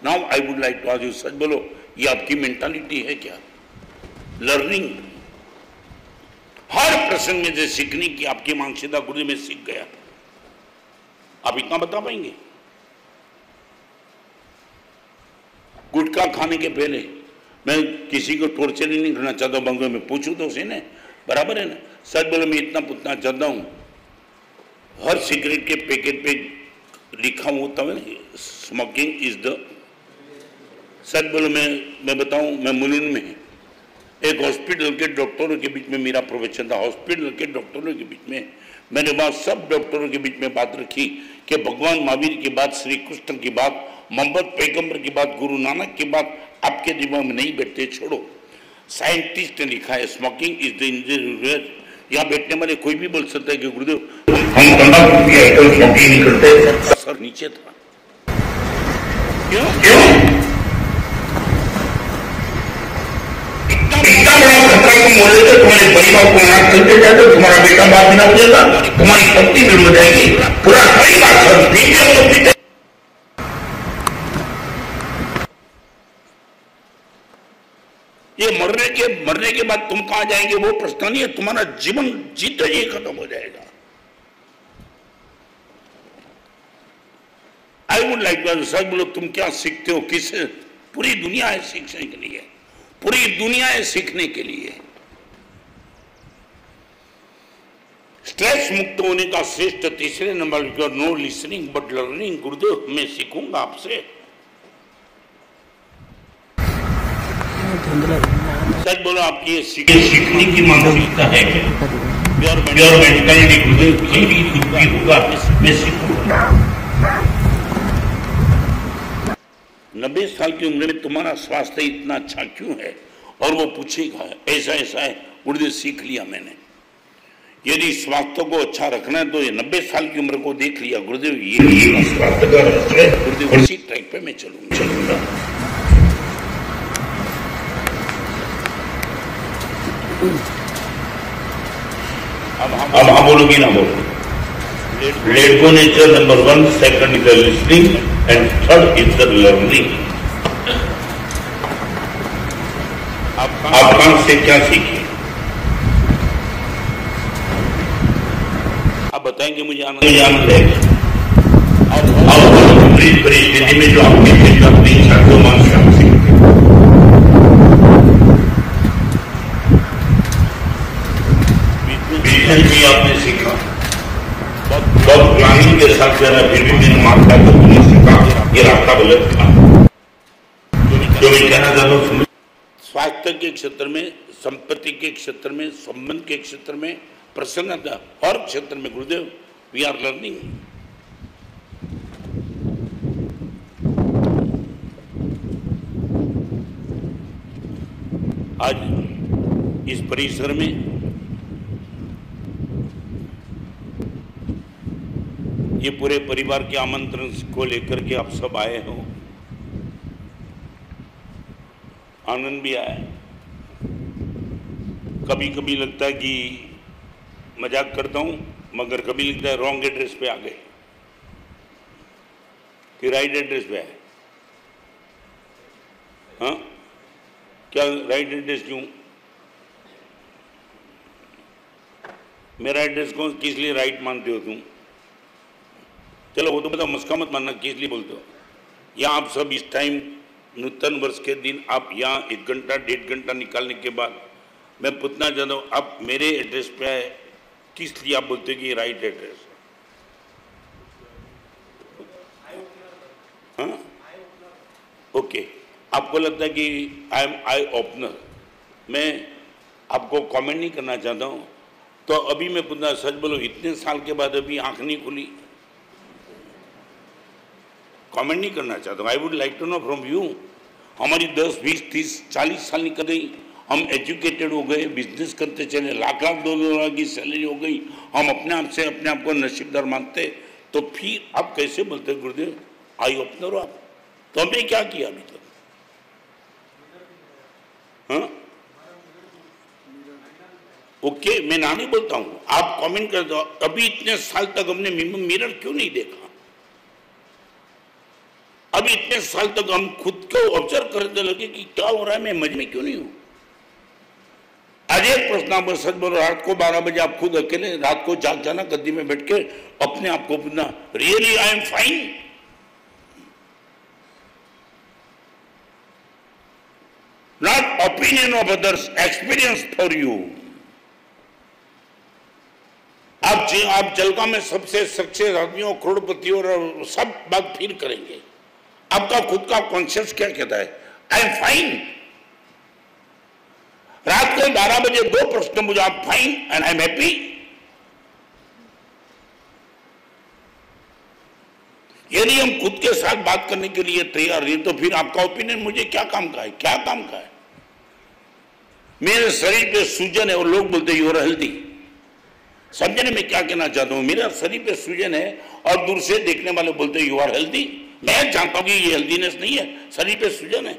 Now I would like to ask you, सच बोलो, ये आपकी मेंटालिटी है क्या? लर्निंग हर प्रसंग में से सीखने की आपकी मानसिकता गुरुदेव में सीख गया। आप इतना बता पाएंगे? गुटखा खाने के पहले, मैं किसी को टॉर्चर नहीं करना चाहता हूं, बंगलों में पूछूं तो उसे ने बराबर है ना। सच बोलो, मैं इतना पूछना चाहता हूं, हर सिगरेट के पैकेट पे लिखा होता है स्मोकिंग इज द। सच बोलो, मैं बताऊं, मैं मुलुंड में एक हॉस्पिटल के डॉक्टरों के बीच में मेरा प्रोफेशन था। हॉस्पिटल के डॉक्टरों के बीच में मैंने वहां सब डॉक्टरों के बीच में बात रखी कि भगवान महावीर की बात, श्री कृष्ण की बात, मोहम्मद पैगंबर की बात, गुरु नानक की बात आपके दिमाग में नहीं बैठते, छोड़ो। साइंटिस्ट ने लिखा है स्मोकिंग इज द इंजरियस। यहाँ बैठने वाले कोई भी बोल सकता है कि गुरुदेव हम तंबाकू की आइटम स्मोकिंग नहीं करते। सर नीचे था, क्यों इतना बड़ा खतरा को मोड़े थे? तुम्हारे परिवार को नाक चलते जाते, तुम्हारा बेटा बात बिना हो जाएगा, तुम्हारी पत्नी भी हो जाएगी, पूरा परिवार। ये मरने के बाद तुम कहां जाएंगे वो प्रश्न नहीं है, तुम्हारा जीवन जीते ही खत्म हो जाएगा। आई वुड लाइक टू सच बोलो, तुम क्या सीखते हो? किससे? पूरी दुनिया है सीखने के लिए, पूरी दुनिया है सीखने के लिए। स्ट्रेस मुक्त होने का श्रेष्ठ तीसरे नंबर पर नो लिसनिंग बट लर्निंग। गुरुदेव मैं सीखूंगा आपसे। सच बोलो, आपकी ये सीखने की मानसिकता है प्योर मेंटलिटी गुरुदेव होगा, मैं सीखूंगा। 90 साल की उम्र में तुम्हारा स्वास्थ्य इतना अच्छा क्यों है? और वो पूछेगा ऐसा ऐसा है, गुरुदेव सीख लिया मैंने। यदि स्वास्थ्य को अच्छा रखना है तो ये 90 साल की उम्र को देख लिया, गुरुदेव ये स्वास्थ्य का रहस्य है, गुरुदेव उसी ट्रैक पे मैं चलूंगा। अब हाँ बोलोगी ना बोलो। Late go nature number 1, second is the listening and third is the learning. आप कान से क्या सीखे? आप बताएंगे मुझे आनंद है। और विपरीत परिस्थिति में जो आपके खिलाफ तीन शब्दों मान सकते भी आपने सीखा, बहुत प्लानिंग के साथ जाना, फिर भी मेरे माता को तुमने सीखा ये रास्ता गलत था। जो मैं कहना चाहता हूँ, स्वास्थ्य के क्षेत्र में, संपत्ति के क्षेत्र में, संबंध के क्षेत्र में, प्रसन्नता और क्षेत्र में गुरुदेव वी आर लर्निंग। आज इस परिसर में ये पूरे परिवार के आमंत्रण को लेकर के आप सब आए हो, आनंद भी आया। कभी कभी लगता है कि मजाक करता हूं, मगर कभी लगता है रॉन्ग एड्रेस पे आ गए कि राइट एड्रेस पे आए। हाँ, क्या राइट एड्रेस क्यों? मेरा एड्रेस कौन, किस लिए राइट मानते हो तुम? चलो वो तो पता, मस्का मत मानना, किस लिए बोलते हो? यहाँ आप सब इस टाइम नूतन वर्ष के दिन आप यहाँ 1 घंटा 1.5 घंटा निकालने के बाद मैं पूछना चाहता हूँ, आप मेरे एड्रेस पे आए, किस लिए आप बोलते हो कि राइट एड्रेस? हाँ, ओके। आपको लगता है कि आई एम आई ओपनर। मैं आपको कमेंट नहीं करना चाहता हूँ, तो अभी मैं पूछना, सच बोलो, इतने साल के बाद अभी आंख नहीं खुली? कमेंट नहीं करना चाहता हूँ। I would like to know from you. हमारी 10, 20, 30, 40 साल निकल गई, हम एजुकेटेड हो गए, बिजनेस करते चले, लाख लाख $2 की सैलरी हो गई, हम अपने आप से अपने आप को नसीबदार मानते, तो फिर आप कैसे बोलते गुरुदेव आई ओपनर हो आप? तो हमने क्या किया अभी तक? हाँ, ओके, मैं ना नहीं बोलता हूँ, आप कमेंट कर दो। अभी इतने साल तक हमने मिरर क्यों नहीं देखा? अभी इतने साल तक हम खुद को ऑब्जर्व करने लगे कि क्या हो रहा है, मैं मजे में क्यों नहीं हूं? आज एक प्रश्न आप सच बोलो, रात को 12 बजे आप खुद अकेले रात को जाग जाना, गद्दी में बैठ के अपने आप को पूछना, really I am fine? Not opinion of others, experience for you. आप जलगांव में सबसे सक्सेस आदमियों, करोड़पतियों और सब बात फिर करेंगे। आपका खुद का कॉन्शियस क्या कहता है? I am fine. रात को 12 बजे 2 प्रश्न मुझे, आप fine and I am happy? यदि हम खुद के साथ बात करने के लिए तैयार नहीं, तो फिर आपका ओपिनियन मुझे क्या काम का है? क्या काम का है? मेरे शरीर पे सूजन है और लोग बोलते यू आर हेल्दी। समझने में क्या कहना चाहता हूं? मेरा शरीर पे सूजन है और दूर से देखने वाले बोलते यू आर हेल्दी। मैं जानता हूं कि ये हेल्दीनेस नहीं है, शरीर पे सूजन है।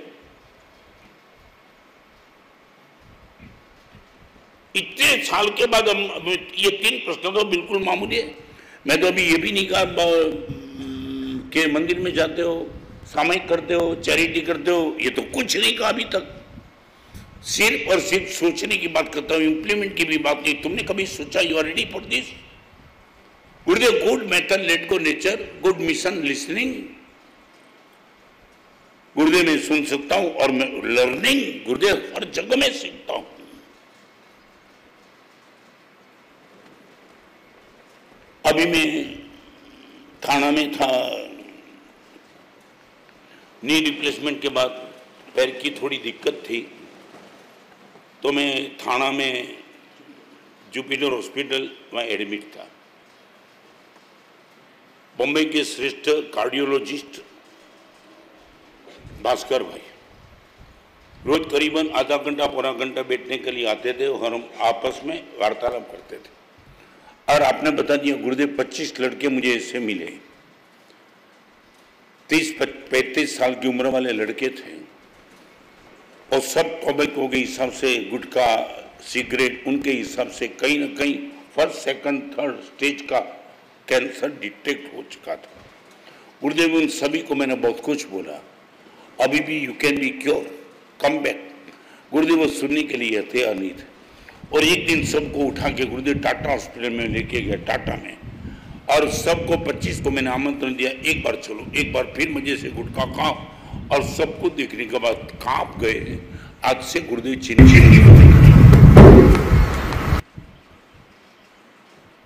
इतने साल के बाद हम ये 3 प्रश्न तो बिल्कुल मामूली है। मैं तो अभी ये भी नहीं कहा कि मंदिर में जाते हो, सामायिक करते हो, चैरिटी करते हो, ये तो कुछ नहीं कहा अभी तक। सिर्फ और सिर्फ सोचने की बात करता हूं, इंप्लीमेंट की भी बात नहीं। तुमने कभी सोचा you are ready for this? Gurudev, good method let go nature, good mission listening. Gurudev मैं सुन सकता हूं और मैं लर्निंग, गुरुदेव हर जगह में सीखता हूं। अभी मैं थाना में था, नी रिप्लेसमेंट के बाद पैर की थोड़ी दिक्कत थी, तो मैं थाना में जुपिटर हॉस्पिटल वहाँ एडमिट था। बॉम्बे के श्रेष्ठ कार्डियोलॉजिस्ट भास्कर भाई रोज करीबन आधा घंटा पौना घंटा बैठने के लिए आते थे और हम आपस में वार्तालाप करते थे। और आपने बता दिया गुरुदेव, 25 लड़के मुझे इससे मिले, 30-35 साल की उम्र वाले लड़के थे और सब टोबैको के हिसाब से, गुटखा, सिगरेट, उनके हिसाब से कहीं ना कहीं 1st, 2nd, 3rd स्टेज का कैंसर डिटेक्ट हो चुका था। गुरुदेव उन सभी को मैंने बहुत कुछ बोला, अभी भी you can be cure, come back. गुरुदेव वो सुनने के लिए तैयार नहीं थे। और एक दिन सबको उठा के गुरुदेव टाटा हॉस्पिटल में लेके गया, टाटा में, और सबको 25 को मैंने आमंत्रण दिया, एक बार चलो, एक बार फिर मजे से गुटखा खाओ, और सबको देखने के बाद कांप गए। आज से गुरुदेव चिन्ह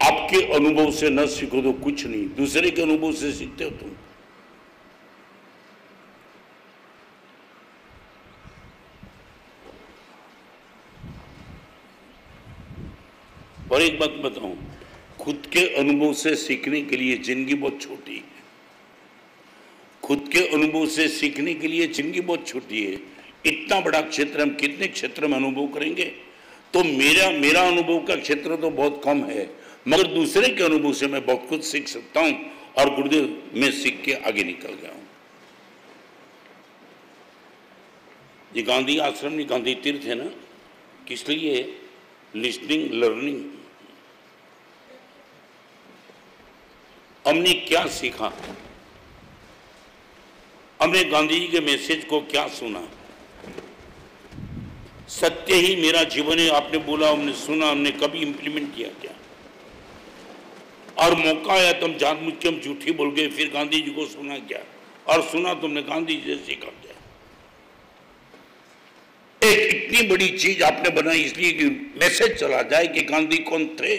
आपके अनुभव से न सीखो तो कुछ नहीं, दूसरे के अनुभव से सीखते हो तुम। और एक बात बताऊं, खुद के अनुभव से सीखने के लिए जिंदगी बहुत छोटी है। खुद के अनुभव से सीखने के लिए जिंदगी बहुत छोटी है। इतना बड़ा क्षेत्र हम कितने क्षेत्र में अनुभव करेंगे? तो मेरा अनुभव का क्षेत्र तो बहुत कम है, मगर दूसरे के अनुभव से मैं बहुत कुछ सीख सकता हूं, और गुरुदेव मैं सीख के आगे निकल गया हूं। ये गांधी आश्रम नहीं, गांधी तीर्थ है ना, किस लिए? Listening, learning. हमने क्या सीखा? हमने गांधी जी के मैसेज को क्या सुना? सत्य ही मेरा जीवन है, आपने बोला, हमने सुना, हमने कभी इंप्लीमेंट किया क्या? और मौका आया तुम जानबूझ के हम झूठी बोल गए, फिर गांधी जी को सुना क्या? और सुना तुमने गांधी जी से सीखा क्या? एक इतनी बड़ी चीज आपने बनाई इसलिए कि मैसेज चला जाए कि गांधी कौन थे।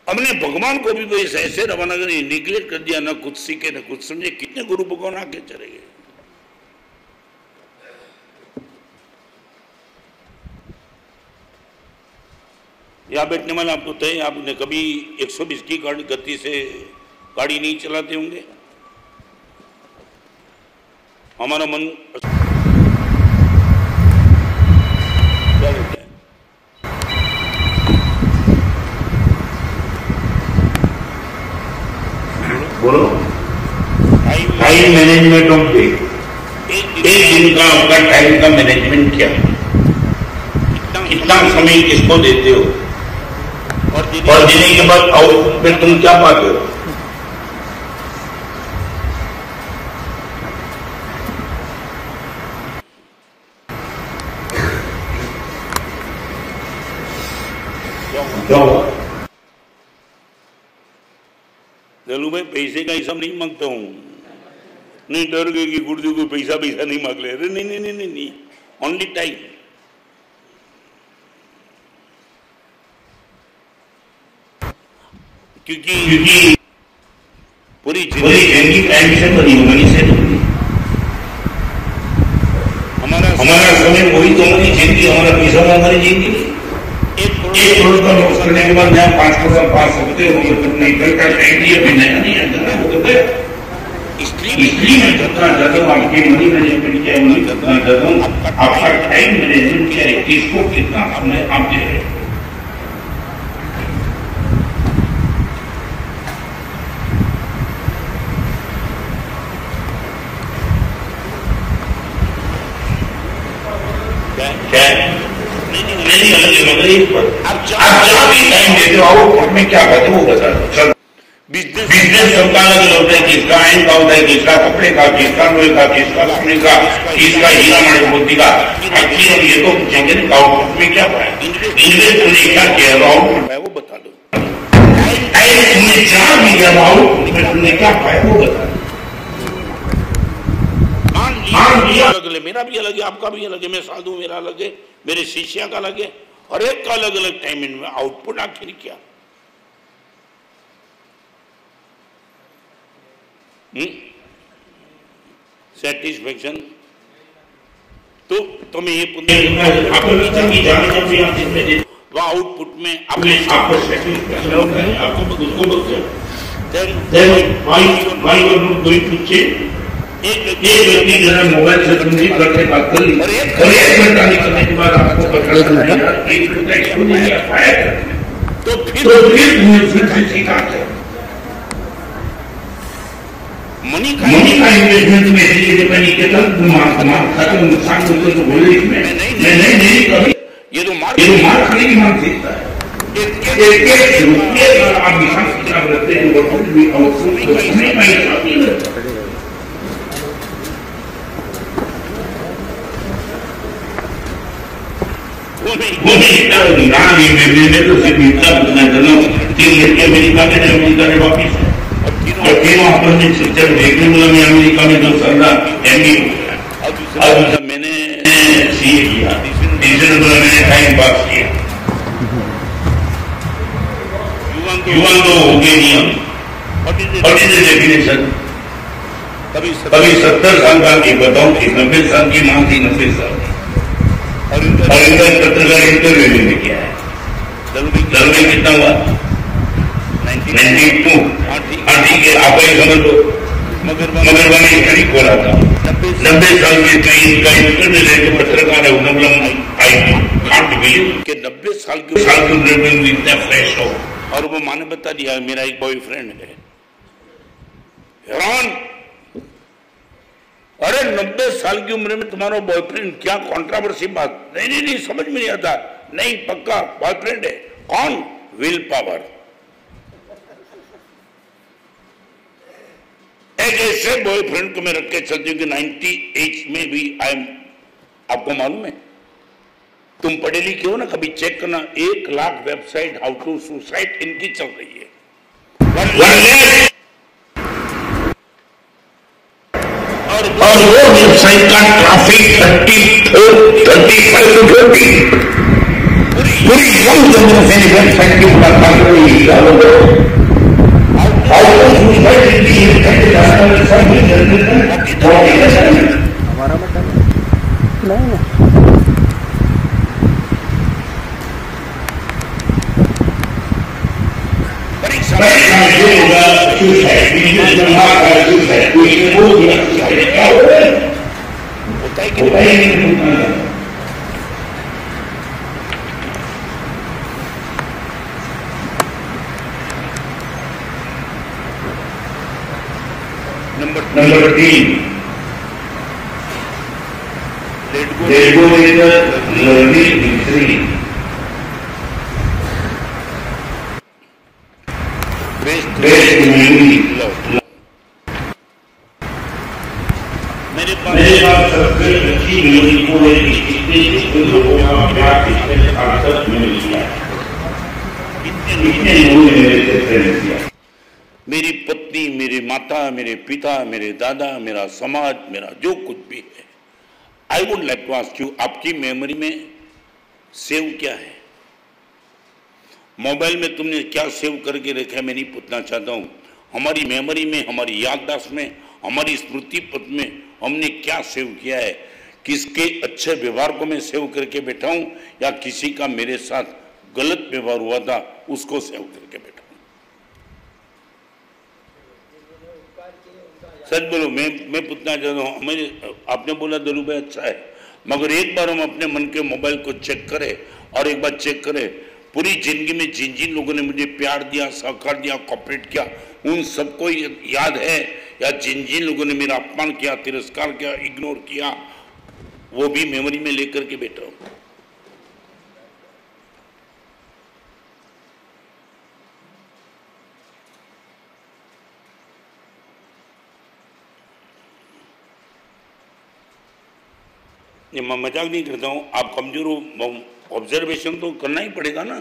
हमने भगवान को भी ऐसे रवाना कर निग्लेक्ट कर दिया, ना कुछ सीखे ना कुछ समझे। कितने गुरु भगवान आके चले गए। यहाँ बैठने वाले आपको तय, आपने कभी 120 की गति से गाड़ी नहीं चलाते होंगे। हमारा मन क्या होता है? बोलो। Time management of day. एक दिन का आपका टाइम का मैनेजमेंट क्या? कितना समय किसको देते हो? और देने के बाद आउटपुट में तुम क्या पाते हो? क्या हुआ? दलू भाई पैसे का हिसाब नहीं मांगता हूं, नहीं डर गए कि गुरुदेव को पैसा नहीं मांग ले। अरे नहीं, ओनली टाइम। क्योंकि पूरी जिंदगी टाइम से बनी, मनी से नहीं। हमारा समय वही तो हमारी जिंदगी, हमारा पैसा हमारी जिंदगी। 1 करोड़ का लॉस करने के बाद नया 5 करोड़ पा सकते हो, तुमने कल का टाइम दिया भी नया नहीं आता। इसलिए मैं जितना ज्यादा आपकी मनी मैनेजमेंट किया, मनी जितना ज्यादा आपका टाइम मैनेजमेंट किया है, किसको कितना समय आप दे रहे हैं। आप जहाँ भी टाइम देते हो आउटपुट में क्या करते हो वो बता दो। बिजनेस सबका अलग होता है, किसका आयन का होता है, किसका कपड़े का, किसका लोहे का, किसका लकड़ी का, किसका हीरा माणिक मोती का। एक्चुअली हम ये तो पूछेंगे ना आउटपुट में क्या पाया, इन्वेस्ट तुमने क्या किया, आउटपुट है वो बता दो। टाइम तुमने जहाँ भी दिया आउटपुट में तुमने क्या पाया वो बता दो। अलग है, मेरा भी अलग है, आपका भी अलग है, मैं साधु मेरा अलग है, मेरे शिष्य का अलग है, हर एक का अलग अलग टाइमिंग में आउटपुट आखिर क्या? सेटिस्फेक्शन तो तुम्हें ये वो आउटपुट में अपने आपको एक व्यक्ति जरा मोबाइल से तुमने करके बात कर ली और 1 घंटा निकलने के बाद आपको पता चला तो फिर सीखा मनी का इन्वेस्टमेंट में दिमाग खाते नुकसान होते तो बोले इसमें नहीं कभी ये तो मार खाने की मानसिकता है। आप निशान किताब रखते हैं मैं तो सिर्फ इतना पूछना चाहता हूँ, 3 लड़के अमेरिका में है, अमेरिका में वापिस है, और तीनों आपस में जब देखने बोला मैं अमेरिका में 2 साल का MBA हो गया, और मैंने CA किया, तीसरे नंबर मैंने टाइम पास किया। युवान तो हो गए नहीं हम, व्हाट इज द डेफिनेशन? कभी 70 साल का एक बताऊं कि 90 साल की मां थी, 90 साल की, और इनका पत्रकार इंटरव्यू लेने किया है। दरमियान कितना हुआ? 92। हाँ ठीक है, आप ही समझ लो। मगर मैंने खड़ी खोला था 90 साल के कई इनका इंटरव्यू लेके पत्रकार है, आई कांट बिलीव कि 90 साल के उम्र में इतना फ्रेश हो। और वो माने बता दिया मेरा एक बॉयफ्रेंड है। हैरान, अरे 90 साल की उम्र में तुम्हारा बॉयफ्रेंड, क्या कंट्रोवर्सी बात? नहीं समझ में नहीं आता। नहीं, पक्का बॉयफ्रेंड है। कौन? Will power. एक ऐसे बॉयफ्रेंड को मैं रख के चलती हूँ कि 98 में भी आई एम, आपको मालूम है, तुम पढ़े लिखे हो ना, कभी चेक करना, 1 lakh website how to suicide इनकी चल रही है। और वो वेबसाइट का ट्रैफिक 35 to 20 पूरी यंग जनरेशन वेबसाइट के ऊपर काम कर रही है। हाउ टू सुसाइड इनकी हमारा मतलब नहीं ना। Number 3, let go is the learning victory. Best memory. मेरे पास सबसे अच्छी मेमोरी को है कि कितने लोगों का प्यार कितने साल तक मैंने किया, कितने लोगों ने मेरे से प्रेम किया। मेरी पत्नी, मेरी माता, मेरे पिता, मेरे दादा, मेरा समाज, मेरा जो कुछ भी है। I would like to ask you, आपकी मेमोरी में सेव क्या है? मोबाइल में तुमने क्या सेव करके रखा है, मैं नहीं पूछना चाहता हूँ। हमारी मेमोरी में, हमारी याददाश्त में, हमारी स्मृति पथ में हमने क्या सेव किया है? किसके अच्छे व्यवहार को मैं सेव करके बैठा हूँ, या किसी का मेरे साथ गलत व्यवहार हुआ था उसको सेव करके बैठा हूँ? सच बोलो, मैं पूछना चाहता हूँ। आपने बोला दलू भाई अच्छा है, मगर एक बार हम अपने मन के मोबाइल को चेक करें, और एक बार चेक करें पूरी जिंदगी में जिन जिन लोगों ने मुझे प्यार दिया, सहकार दिया, कॉपरेट किया, उन सबको याद है? या जिन जिन लोगों ने मेरा अपमान किया, तिरस्कार किया, इग्नोर किया, वो भी मेमोरी में लेकर के बैठा हूं। ये मैं मजाक नहीं करता हूं, आप कमजोर हो, ऑब्जर्वेशन तो करना ही पड़ेगा ना।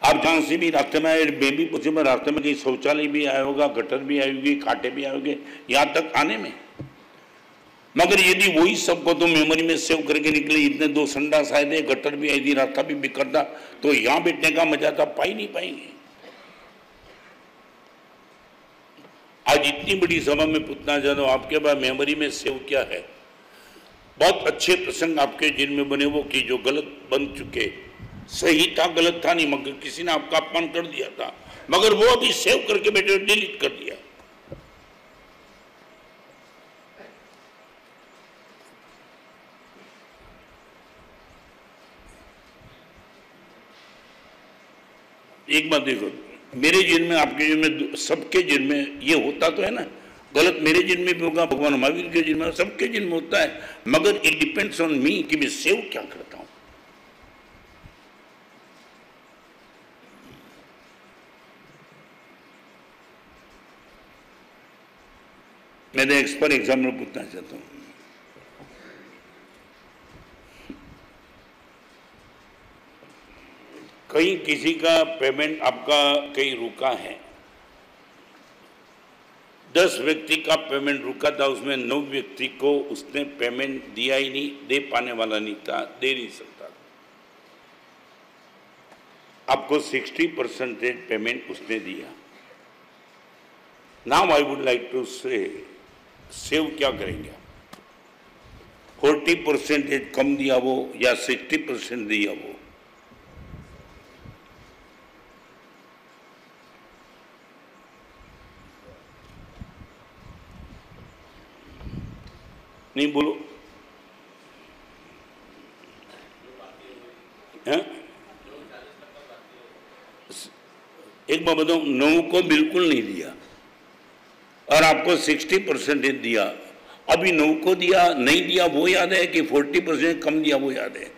आप जहां से भी रास्ते में आए, मैं भी पूछे, मैं रास्ते में कहीं शौचालय भी आया होगा, गटर भी आए होगी, कांटे भी आए होंगे यहां तक आने में, मगर यदि वही सबको तो मेमोरी में सेव करके निकले, इतने 2 संडास आए थे, गटर भी आई थी, रास्ता भी बिखरता, तो यहां बैठने का मजा था पा ही नहीं पाएंगे। आज इतनी बड़ी सभा में पूछना चाहता हूं, आपके पास मेमोरी में सेव क्या है? बहुत अच्छे प्रसंग आपके जिनमें बने वो कि जो गलत बन चुके, सही था गलत था नहीं, मगर किसी ने आपका अपमान कर दिया था, मगर वो अभी सेव करके बैठे, डिलीट कर दिया। एक बात देखो, मेरे जिन में, आपके जिन में, सबके जिन में ये होता तो है ना, गलत मेरे जिन में भी होगा, भगवान महावीर के जिन में, सबके जिन में होता है, मगर इट डिपेंड्स ऑन मी कि मैं सेव क्या करता हूं। मैं तो एक्सपर्ट एग्जाम्पल पूछना चाहता हूं। कहीं किसी का पेमेंट आपका कहीं रुका है, 10 व्यक्ति का पेमेंट रुका था, उसमें 9 व्यक्ति को उसने पेमेंट दिया ही नहीं, दे पाने वाला नहीं था, दे नहीं सकता। आपको 60% पेमेंट उसने दिया। Now I would like to say save क्या करेंगे? 40% कम दिया वो या 60% दिया वो? नहीं बोलो। हैं? एक बात बताऊं, 9 को बिल्कुल नहीं दिया और आपको 60% दिया। अभी 9 को दिया नहीं दिया वो याद है कि 40% कम दिया वो याद है?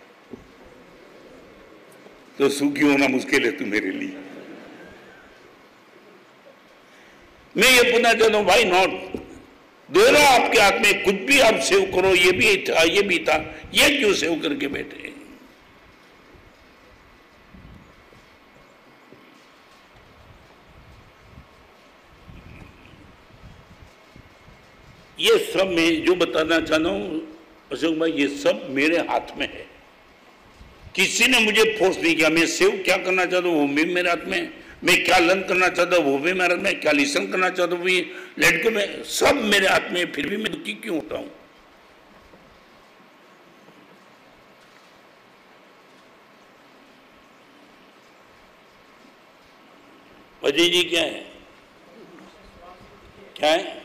तो सुखी होना मुश्किल है तुम्हारे लिए। मैं ये पूछना चाहता हूं, भाई नॉट दोनों आपके हाथ में, कुछ भी आप सेव करो, ये भी था ये भी था, ये क्यों सेव करके बैठे? ये सब मैं जो बताना चाहता हूं अशोक भाई, ये सब मेरे हाथ में है। किसी ने मुझे फोर्स नहीं किया। मैं सेव क्या करना चाहता हूं वो भी मेरे हाथ में, मैं क्या लर्न करना चाहता हूं वो भी मेरे हाथ में, क्या लिसन करना चाहता हूं वो लेट को में, सब मेरे हाथ में। फिर भी मैं दुखी क्यों होता हूं? अजय जी क्या है, क्या है?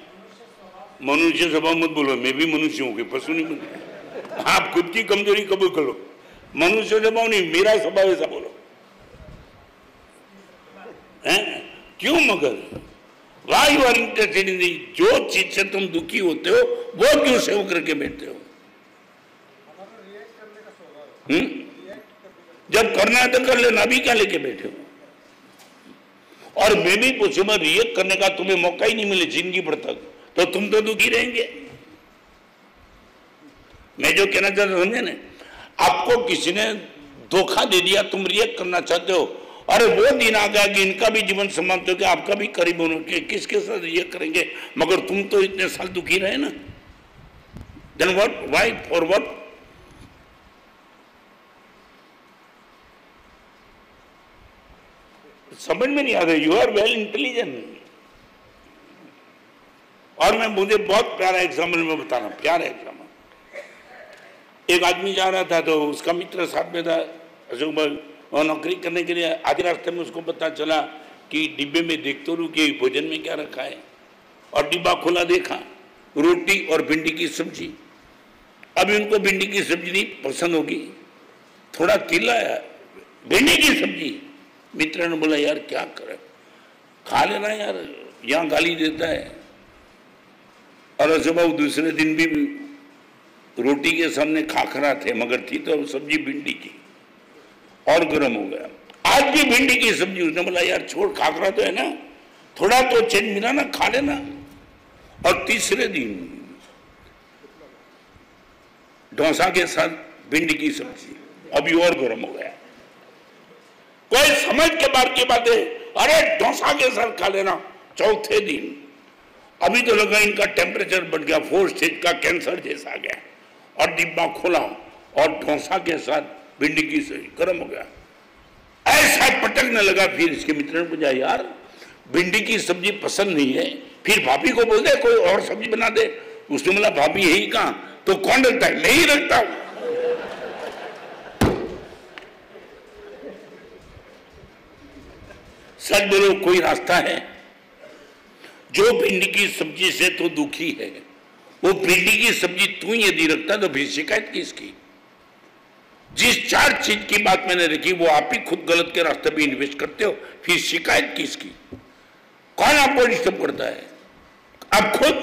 मनुष्य स्वभाव मत बोलो, मैं भी मनुष्य हूं, पशु नहीं बनते। आप खुद की कमजोरी कबूल करो। मनुष्य स्वभाव नहीं, मेरा स्वभाव ऐसा बोलो। हैं? क्यों मगर? Why you are interested in the, जो चीज से तुम दुखी होते हो वो क्यों सेव करके बैठते हो? जब करना है तो कर लेना, अभी क्या लेके बैठे हो? और मैं भी पूछूं, मैं रिएक्ट करने का तुम्हें मौका ही नहीं मिले जिंदगी भर तक, तो तुम तो दुखी रहेंगे। मैं जो कहना चाहता हूं समझे ना, आपको किसी ने धोखा दे दिया, तुम रिएक्ट करना चाहते हो, अरे वो दिन आ गया कि इनका भी जीवन समाप्त हो गया, आपका भी करीब होने के, किसके साथ रिएक्ट करेंगे? मगर तुम तो इतने साल दुखी रहे ना। Then what, why, for what? समझ में नहीं आ रहा। You are well intelligent. और मैं मुझे बहुत प्यारा एग्जाम्पल में बता रहा हूं, प्यारा एग्जाम्पल। एक आदमी जा रहा था तो उसका मित्र साथ में था, अशोक भाई, और नौकरी करने के लिए आधे रास्ते में उसको पता चला कि डिब्बे में देखते रहूं कि भोजन में क्या रखा है, और डिब्बा खोला, देखा रोटी और भिंडी की सब्जी। अभी उनको भिंडी की सब्जी नहीं पसंद होगी, थोड़ा चिल्लाया, भिंडी की सब्जी। मित्र ने बोला यार क्या करे, खा लेना यार, यहां गाली देता है। और अशोक बाबू दूसरे दिन भी रोटी के सामने खाखरा थे, मगर थी तो सब्जी भिंडी की, और गर्म हो गया। आज भी भिंडी की सब्जी। उसने बोला यार छोड़, खाखरा तो है ना, थोड़ा तो चेंज मिला ना, खा लेना। और तीसरे दिन डोसा के साथ भिंडी की सब्जी, अभी और गर्म हो गया। कोई समझ के बात की बात है, अरे डोसा के साथ खा लेना। चौथे दिन अभी तो लगा इनका टेम्परेचर बढ़ गया, 4 स्टेज का कैंसर जैसा आ गया। और डिब्बा खोला और डोसा के साथ भिंडी की सब्जी गर्म हो गया। ऐसा पटकने लगा। फिर इसके मित्र ने पूछा यार भिंडी की सब्जी पसंद नहीं है, फिर भाभी को बोल दे कोई और सब्जी बना दे। उसने बोला भाभी यही कहां, तो कौन रखता है? मैं ही रखता हूं। सच बोलो, कोई रास्ता है? जो भिंडी की सब्जी से तो दुखी है, वो भिंडी की सब्जी तू यदि रखता तो फिर शिकायत किसकी? जिस 4 चीज की बात मैंने रखी वो आप ही खुद गलत के रास्ते पे इन्वेस्ट करते हो, फिर शिकायत किसकी? कौन आपको डिस्टर्ब करता है? आप खुद।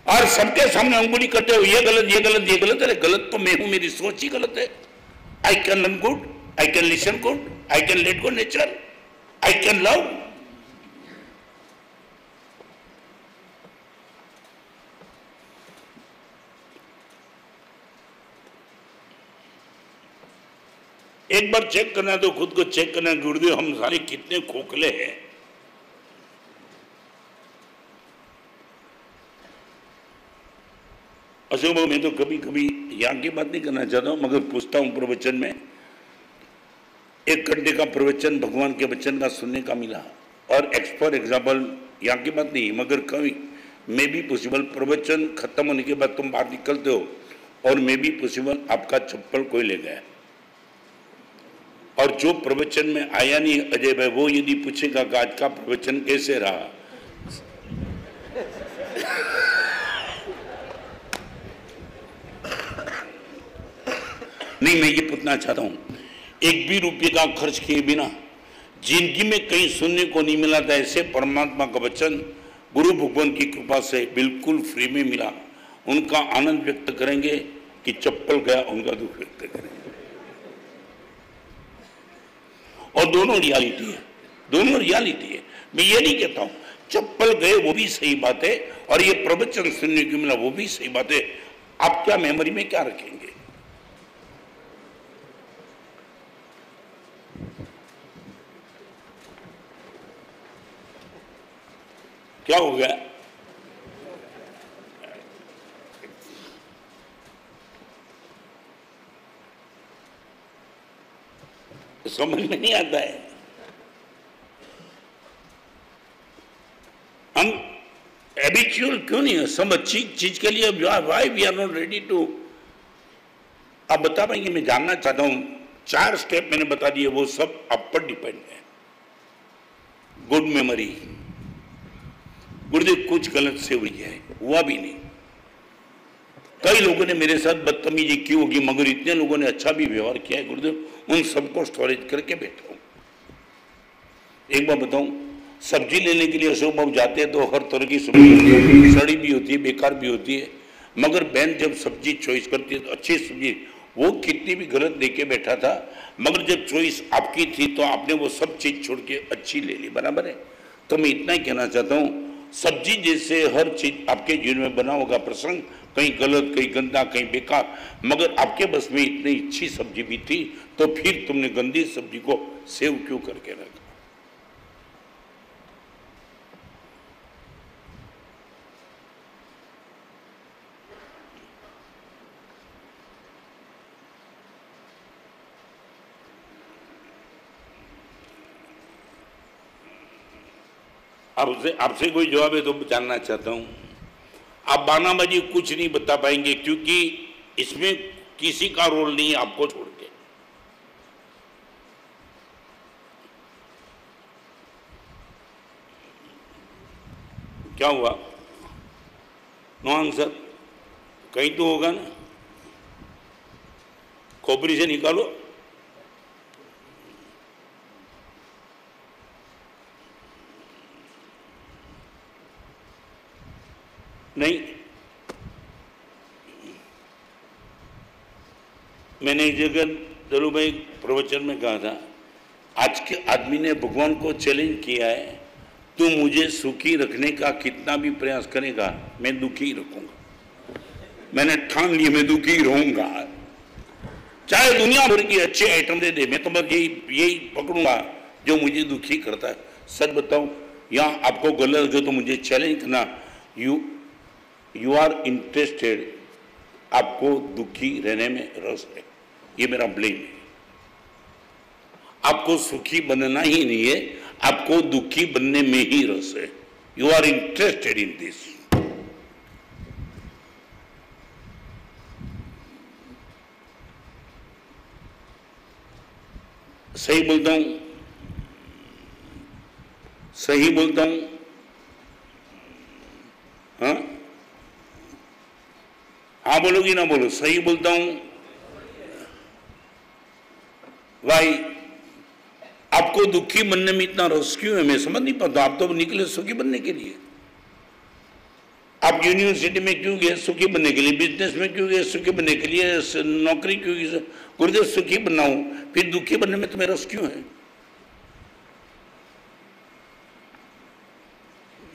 और सबके सामने अंगुली करते हो, ये गलत ये गलत ये गलत। अरे गलत तो मैं हूं, मेरी सोच ही गलत है। I can learn good, I can listen good, I can let go nature, I can love. एक बार चेक करना तो खुद को चेक करना, गुरुदेव हम सारे कितने खोखले हैं। अशोक बाबू, मैं तो कभी कभी यहाँ की बात नहीं करना चाहता हूँ, मगर पूछता हूँ प्रवचन में, 1 घंटे का प्रवचन भगवान के वचन का सुनने का मिला, और फॉर एग्जाम्पल यहाँ की बात नहीं मगर कभी मे भी पॉसिबल प्रवचन खत्म होने के बाद तुम बाहर निकलते हो और मे भी पॉसिबल आपका चप्पल कोई ले गया, और जो प्रवचन में आया नहीं अजय भाई, वो यदि पूछेगा कि आज का प्रवचन कैसे रहा, नहीं, मैं ये पूछना चाहता हूं, 1 भी रुपये का खर्च किए बिना जिंदगी में कहीं सुनने को नहीं मिला था ऐसे परमात्मा का वचन गुरु भगवान की कृपा से बिल्कुल फ्री में मिला, उनका आनंद व्यक्त करेंगे कि चप्पल गया, उनका दुख व्यक्त करेंगे। और दोनों रियलिटी है, दोनों रियलिटी है। मैं ये नहीं कहता हूं चप्पल गए वो भी सही बात है, और ये प्रवचन सुनने को मिला वो भी सही बात है। आप क्या मेमोरी में क्या रखेंगे? क्या हो गया? समझ में नहीं आता है। हम हैबिचुअल क्यों नहीं है? सब अच्छी चीज के लिए why we are not ready to. आप बता पाएंगे? मैं जानना चाहता हूं। 4 स्टेप मैंने बता दिए, वो सब आप पर डिपेंड है। गुड मेमोरी, गुरुदेव कुछ गलत से हुई है, हुआ भी नहीं। कई लोगों ने मेरे साथ बदतमीजी की होगी, मगर इतने लोगों ने अच्छा भी व्यवहार किया है गुरुदेव, उन सबको स्टोरेज करके बैठा हूं। एक बार बताऊं, सब्जी लेने के लिए अशोक बाबू जाते हैं तो हर तरह की सब्जी सड़ी भी होती है, बेकार भी होती है, मगर बहन जब सब्जी चॉइस करती है तो अच्छी सब्जी, वो कितनी भी गलत देके बैठा था, मगर जब चॉइस आपकी थी तो आपने वो सब चीज छोड़ के अच्छी ले ली, बराबर है। तो मैं इतना ही कहना चाहता हूं, सब्जी जैसे हर चीज आपके जीवन में बना होगा प्रसंग, कहीं गलत, कहीं गंदा, कहीं बेकार, मगर आपके बस में इतनी अच्छी सब्जी भी थी, तो फिर तुमने गंदी सब्जी को सेव क्यों करके रखा? आपसे कोई जवाब है तो जानना चाहता हूं। आप बानाबाजी कुछ नहीं बता पाएंगे, क्योंकि इसमें किसी का रोल नहीं है आपको छोड़ के। क्या हुआ? No answer? कहीं तो होगा ना, खोपड़ी से निकालो। नहीं, मैंने एक जगह दलू भाई प्रवचन में कहा था, आज के आदमी ने भगवान को चैलेंज किया है, तू मुझे सुखी रखने का कितना भी प्रयास करेगा मैं दुखी रखूंगा। मैंने ठान लिया मैं दुखी रहूंगा, चाहे दुनिया भर की अच्छे आइटम दे दे, मैं तो बस यही पकड़ूंगा जो मुझे दुखी करता है। सच बताऊं, यहाँ आपको गलत लगे तो मुझे चैलेंज करना, यू आर इंटरेस्टेड, आपको दुखी रहने में रस है, ये मेरा ब्लेम है। आपको सुखी बनना ही नहीं है, आपको दुखी बनने में ही रस है। You are interested in this. सही बोलता हूं? सही बोलता हूं? हाँ हाँ बोलोगी ना बोलो? सही बोलता हूं भाई? आपको दुखी बनने में इतना रस क्यों है, मैं समझ नहीं पाता। आप तो निकले सुखी बनने के लिए। आप यूनिवर्सिटी में क्यों गए? सुखी बनने के लिए। बिजनेस में क्यों गए? सुखी बनने के लिए। नौकरी क्यों गई? गुरुदेव सुखी बनना हूं, फिर दुखी बनने में तुम्हें रस क्यों है?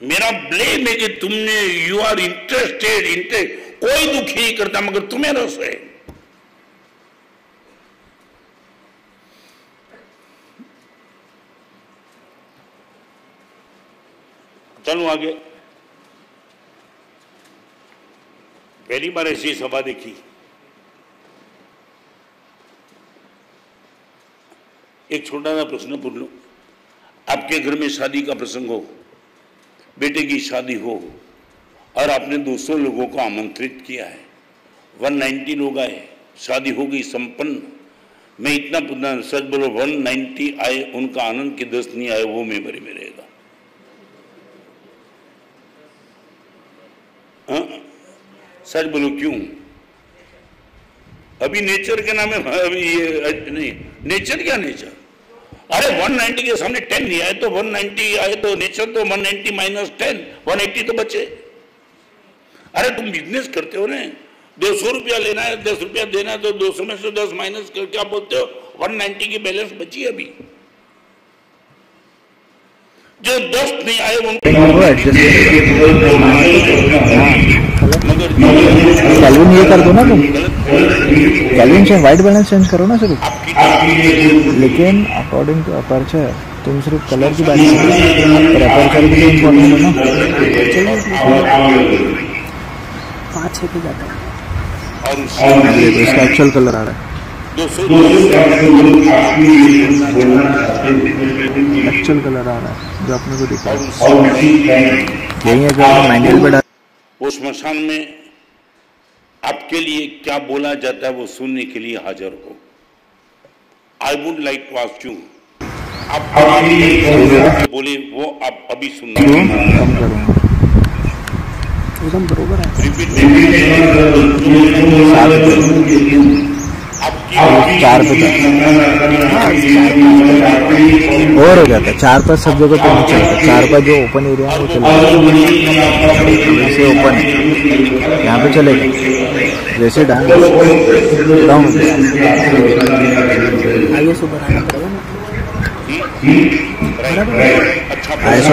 मेरा ब्लेम है कि तुमने, यू आर इंटरेस्टेड। कोई दुखी नहीं करता, मगर तुम्हें रस है। चलूं आगे। पहली बार ऐसी सभा देखी। एक छोटा सा प्रश्न पूछ लो। आपके घर में शादी का प्रसंग हो, बेटे की शादी हो, और आपने 200 लोगों को आमंत्रित किया है, 190 लोग आए, शादी हो गई संपन्न। मैं इतना पूछना, सच बोलो, 190 आए, उनका आनंद के 10 नहीं आए, वो मेमोरी में रहेगा। हाँ? सच बोलो, क्यों? अभी नेचर के नाम है, अभी ये नहीं, नेचर क्या नेचर? अरे 190 के सामने 10 नहीं आए तो 190 आए तो नेचर तो 190 माइनस 10, 180 तो बचे। अरे तुम बिजनेस करते हो ना, 200 रुपया लेना है, 10 रुपया देना है, तो 200 में से 10 माइनस करके आप बोलते हो 190 की बैलेंस बची है। अभी जो 10 नहीं आए कैल्विन ये कर दो ना तुम, कैल्विन से व्हाइट बैलेंस चेंज करो ना सिर्फ, लेकिन अकॉर्डिंग टू अपर्चर तुम सिर्फ कलर की बात करो, पर अपर्चर भी तो इम्पोर्टेंट है ना। 5-6 पे जाता है, इसका एक्चुअल कलर आ रहा है, एक्चुअल कलर आ रहा है जो अपने को दिखा यही है जो 90 पे। वो श्मशान में आपके लिए क्या बोला जाता है वो सुनने के लिए हाजिर हो। I would like to ask you, आप बोले वो आप अभी सुनना कम करूँगा, एकदम बरोबर है। 4 पे और हो जाता है, 4-5 सब जगह तो नहीं चलता, 4-5 जो ओपन एरिया है वो चलेगा, जैसे ओपन है यहाँ पे चलेगा, जैसे डाउन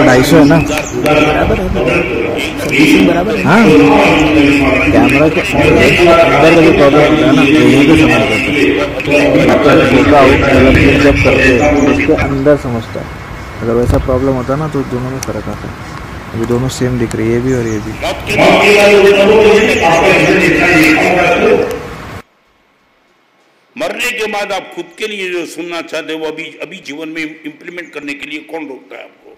ISO है ना बराबर। हाँ, कैमरा के अंदर का जो प्रॉब्लम होता है ना, यहीं पे समझ पाता है, जब करते हैं उसके अंदर समझता है। अगर वैसा प्रॉब्लम होता है ना तो दोनों में फर्क आता है। अभी दोनों सेम दिख रही है, ये भी और ये भी। मरने के बाद आप खुद के लिए जो सुनना चाहते हो वो अभी जीवन में इंप्लीमेंट करने के लिए कौन रोकता है आपको?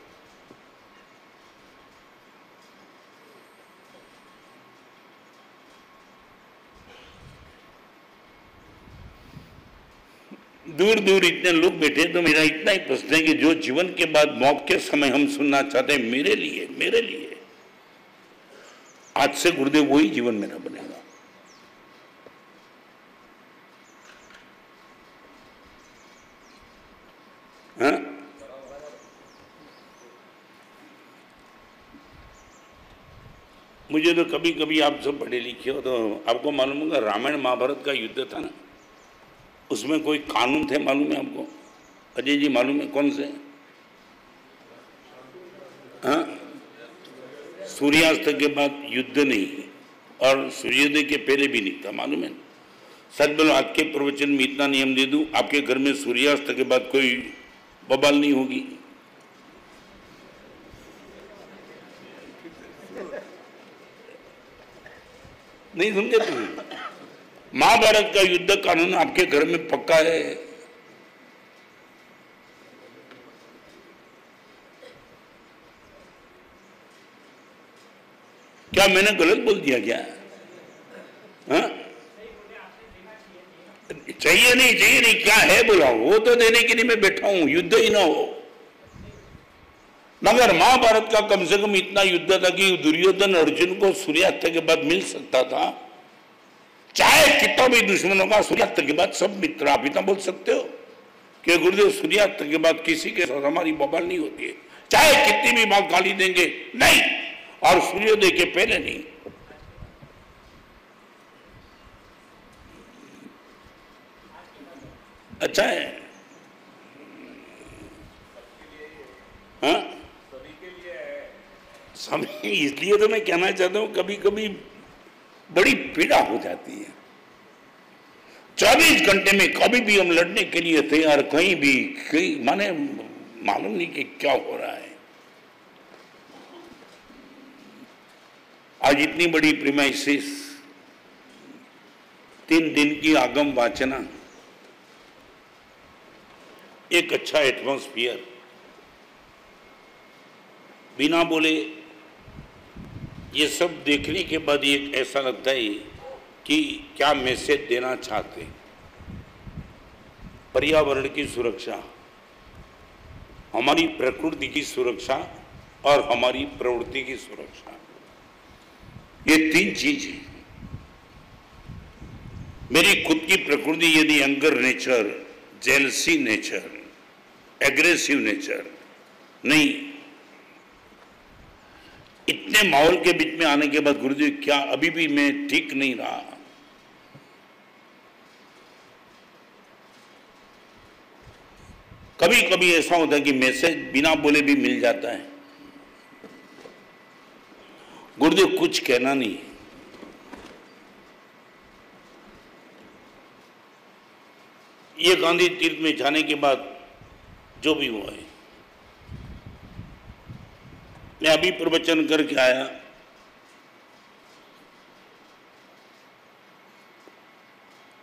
दूर दूर इतने लोग बैठे, तो मेरा इतना ही प्रश्न है कि जो जीवन के बाद मौत के समय हम सुनना चाहते हैं, मेरे लिए आज से गुरुदेव वही जीवन मेरा बनेगा। हाँ? मुझे तो कभी कभी, आप सब पढ़े लिखे हो तो आपको मालूम होगा, रामायण महाभारत का युद्ध था ना, उसमें कोई कानून थे, मालूम है आपको? अजय जी मालूम है कौन से? हाँ? सूर्यास्त के बाद युद्ध नहीं, और सूर्योदय के पहले भी नहीं था, मालूम है? सच बोलो, आज के प्रवचन में इतना नियम दे दूं, आपके घर में सूर्यास्त के बाद कोई बवाल नहीं होगी। नहीं समझे तुम? महाभारत का युद्ध कानून आपके घर में पक्का है। क्या मैंने गलत बोल दिया क्या? हाँ? चाहिए नहीं, क्या है बोला, वो तो देने के लिए मैं बैठा हूं, युद्ध ही ना हो। मगर महाभारत का कम से कम इतना युद्ध था कि दुर्योधन अर्जुन को सूर्यास्त के बाद मिल सकता था। चाहे कितना भी दुश्मनों का सूर्यास्त के बाद सब मित्र। आप इतना बोल सकते हो कि गुरुदेव सूर्यास्त के बाद किसी के साथ हमारी बवाल नहीं होती है, चाहे कितनी भी बात गाली देंगे नहीं, और सूर्योदय के पहले नहीं। अच्छा है, हाँ? समय इसलिए तो मैं कहना चाहता हूं, कभी कभी बड़ी पीड़ा हो जाती है। 24 घंटे में कभी भी हम लड़ने के लिए तैयार, कहीं भी माने मालूम नहीं कि क्या हो रहा है। आज इतनी बड़ी प्रीमाइसिस, 3 दिन की आगम वाचना, एक अच्छा एटमॉस्फियर, बिना बोले ये सब देखने के बाद एक ऐसा लगता है कि क्या मैसेज देना चाहते हैं। पर्यावरण की सुरक्षा, हमारी प्रकृति की सुरक्षा और हमारी प्रवृत्ति की सुरक्षा, ये 3 चीज है। मेरी खुद की प्रकृति यदि anger nature, jealousy nature, aggressive nature नहीं, इतने माहौल के बीच में आने के बाद गुरुदेव क्या अभी भी मैं ठीक नहीं रहा। कभी कभी ऐसा होता है कि मैसेज बिना बोले भी मिल जाता है। गुरुदेव कुछ कहना नहीं, ये गांधी तीर्थ में जाने के बाद जो भी हुआ है, मैं अभी प्रवचन करके आया,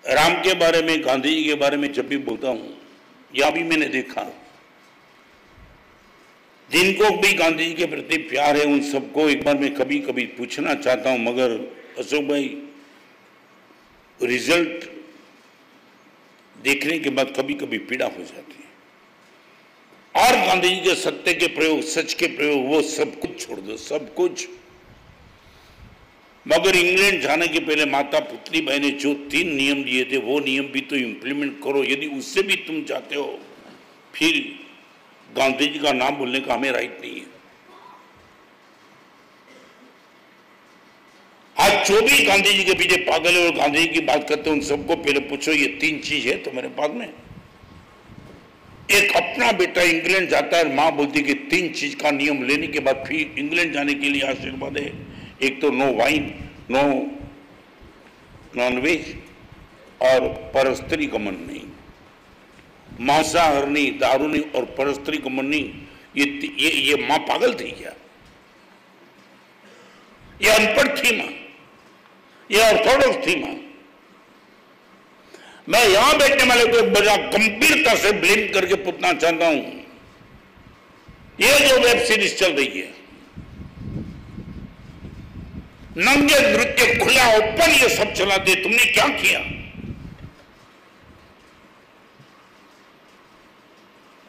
राम के बारे में, गांधी जी के बारे में जब भी बोलता हूं, या भी मैंने देखा जिनको भी गांधी जी के प्रति प्यार है, उन सबको एक बार मैं कभी कभी पूछना चाहता हूं, मगर अशोक भाई रिजल्ट देखने के बाद कभी कभी पीड़ा हो जाती है। और गांधी जी के सत्य के प्रयोग, सच के प्रयोग, वो सब कुछ छोड़ दो, सब कुछ। मगर इंग्लैंड जाने के पहले माता पुतली भाई ने जो 3 नियम दिए थे, वो नियम भी तो इंप्लीमेंट करो। यदि उससे भी तुम चाहते हो, फिर गांधी जी का नाम बोलने का हमें राइट नहीं है। आज जो भी गांधी जी के पीछे पागल है और गांधी जी की बात करते हैं, उन सबको पहले पूछो ये 3 चीज है तुम्हारे पास में। एक अपना बेटा इंग्लैंड जाता है, मां बोलती है कि 3 चीज का नियम लेने के बाद फिर इंग्लैंड जाने के लिए आशीर्वाद है। एक तो नो वाइन, नो नॉनवेज और परस्त्री गमन नहीं, मांसाहार नहीं, दारू नहीं और परस्त्री गमन नहीं। ये मां पागल थी क्या? ये अनपढ़ थी मां, ये ऑर्थोडॉक्स थी मां। मैं यहां बैठने वाले को बड़ा गंभीरता से ब्लेम करके पूछना चाहता हूं, ये जो वेब सीरीज चल रही है, नंगे नृत्य खुला ओपन ये सब चलाते, तुमने क्या किया?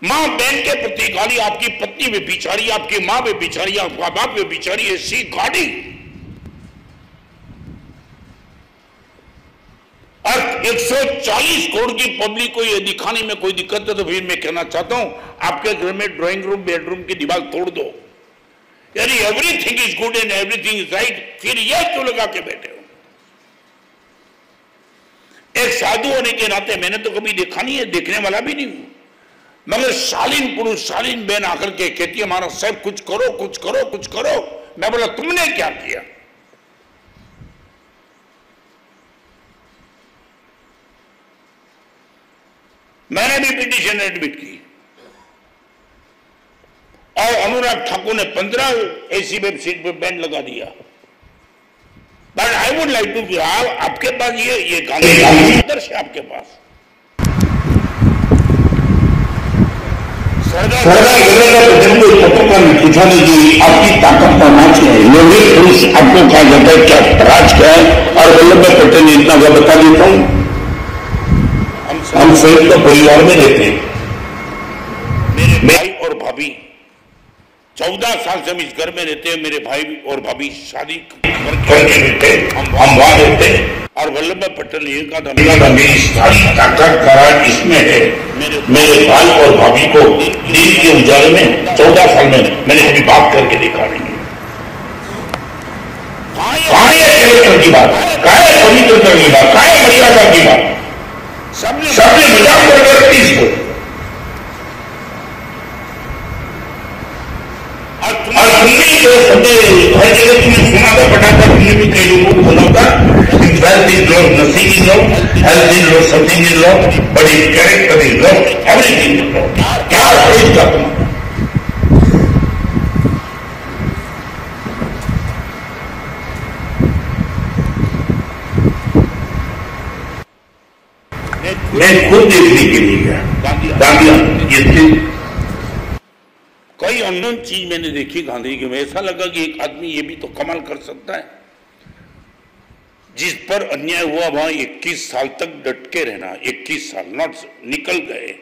मां बहन के प्रति गाली, आपकी पत्नी भी बिचारी, आपकी मां भी बिचारी, आपका बाप भी बिचारी, ऐसी गाड़ी। और 140 करोड़ की पब्लिक को ये दिखाने में कोई दिक्कत है तो फिर मैं कहना चाहता हूं, आपके घर में ड्राइंग रूम, बेडरूम की दीवार तोड़ दो। यानी everything is good and everything is right, फिर यह क्यों लगा के बैठे हो? एक साधु होने के नाते मैंने तो कभी देखा नहीं है, देखने वाला भी नहीं हूं, मगर शालीन पुरुष, शालीन बहन आकर के कहती है हमारा सब कुछ करो, कुछ करो, कुछ करो। मैं बोला तुमने क्या किया? मैंने भी पिटीशन एडमिट की और अनुराग ठाकुर ने 15 ऐसी वेबसाइट पे बैन लगा दिया। But I would like to, आपके पास ये गांधी आदर्श है आपके पास। पूछाने की आपकी ताकत का नाच है, लोग पुरुष आपको कहा जाता है क्या राज क्या है। और वल्लभ भाई पटेल ने इतना बता देता हूं, हम संयुक्त परिवार में रहते हैं। मेरे भाई और भाभी 14 साल से हम इस घर में रहते हैं। मेरे भाई और भाभी शादी करके रहते हैं, हम वहां रहते हैं। और वल्लभ भाई पटेल ने यह कहा था, मेरी सारी ताकत करार इसमें है। मेरे भाई और भाभी को दिन के उजाले में 14 साल में मैंने कभी बात करके देखा नहीं है। कहाँ है चरित्र की बात, कहाँ है पवित्रता की बात, कहाँ है मर्यादा की बात? सबने मजाक कर करती इसको। और तुमने जो शब्द हर जगह तुमने सुना था, पटाखा तुमने भी कई लोगों को सुना था, health is law, nothing is law, health is law, something is law, but his character is law, everything is law। क्या सोच था तुम? मैं खुद देखने के लिए गया दांडिया ये स्थित। कई अननोन चीज मैंने देखी गांधी जी में, ऐसा लगा कि एक आदमी ये भी तो कमाल कर सकता है। जिस पर अन्याय हुआ वहां 21 साल तक डट के रहना, 21 साल नॉट निकल गए,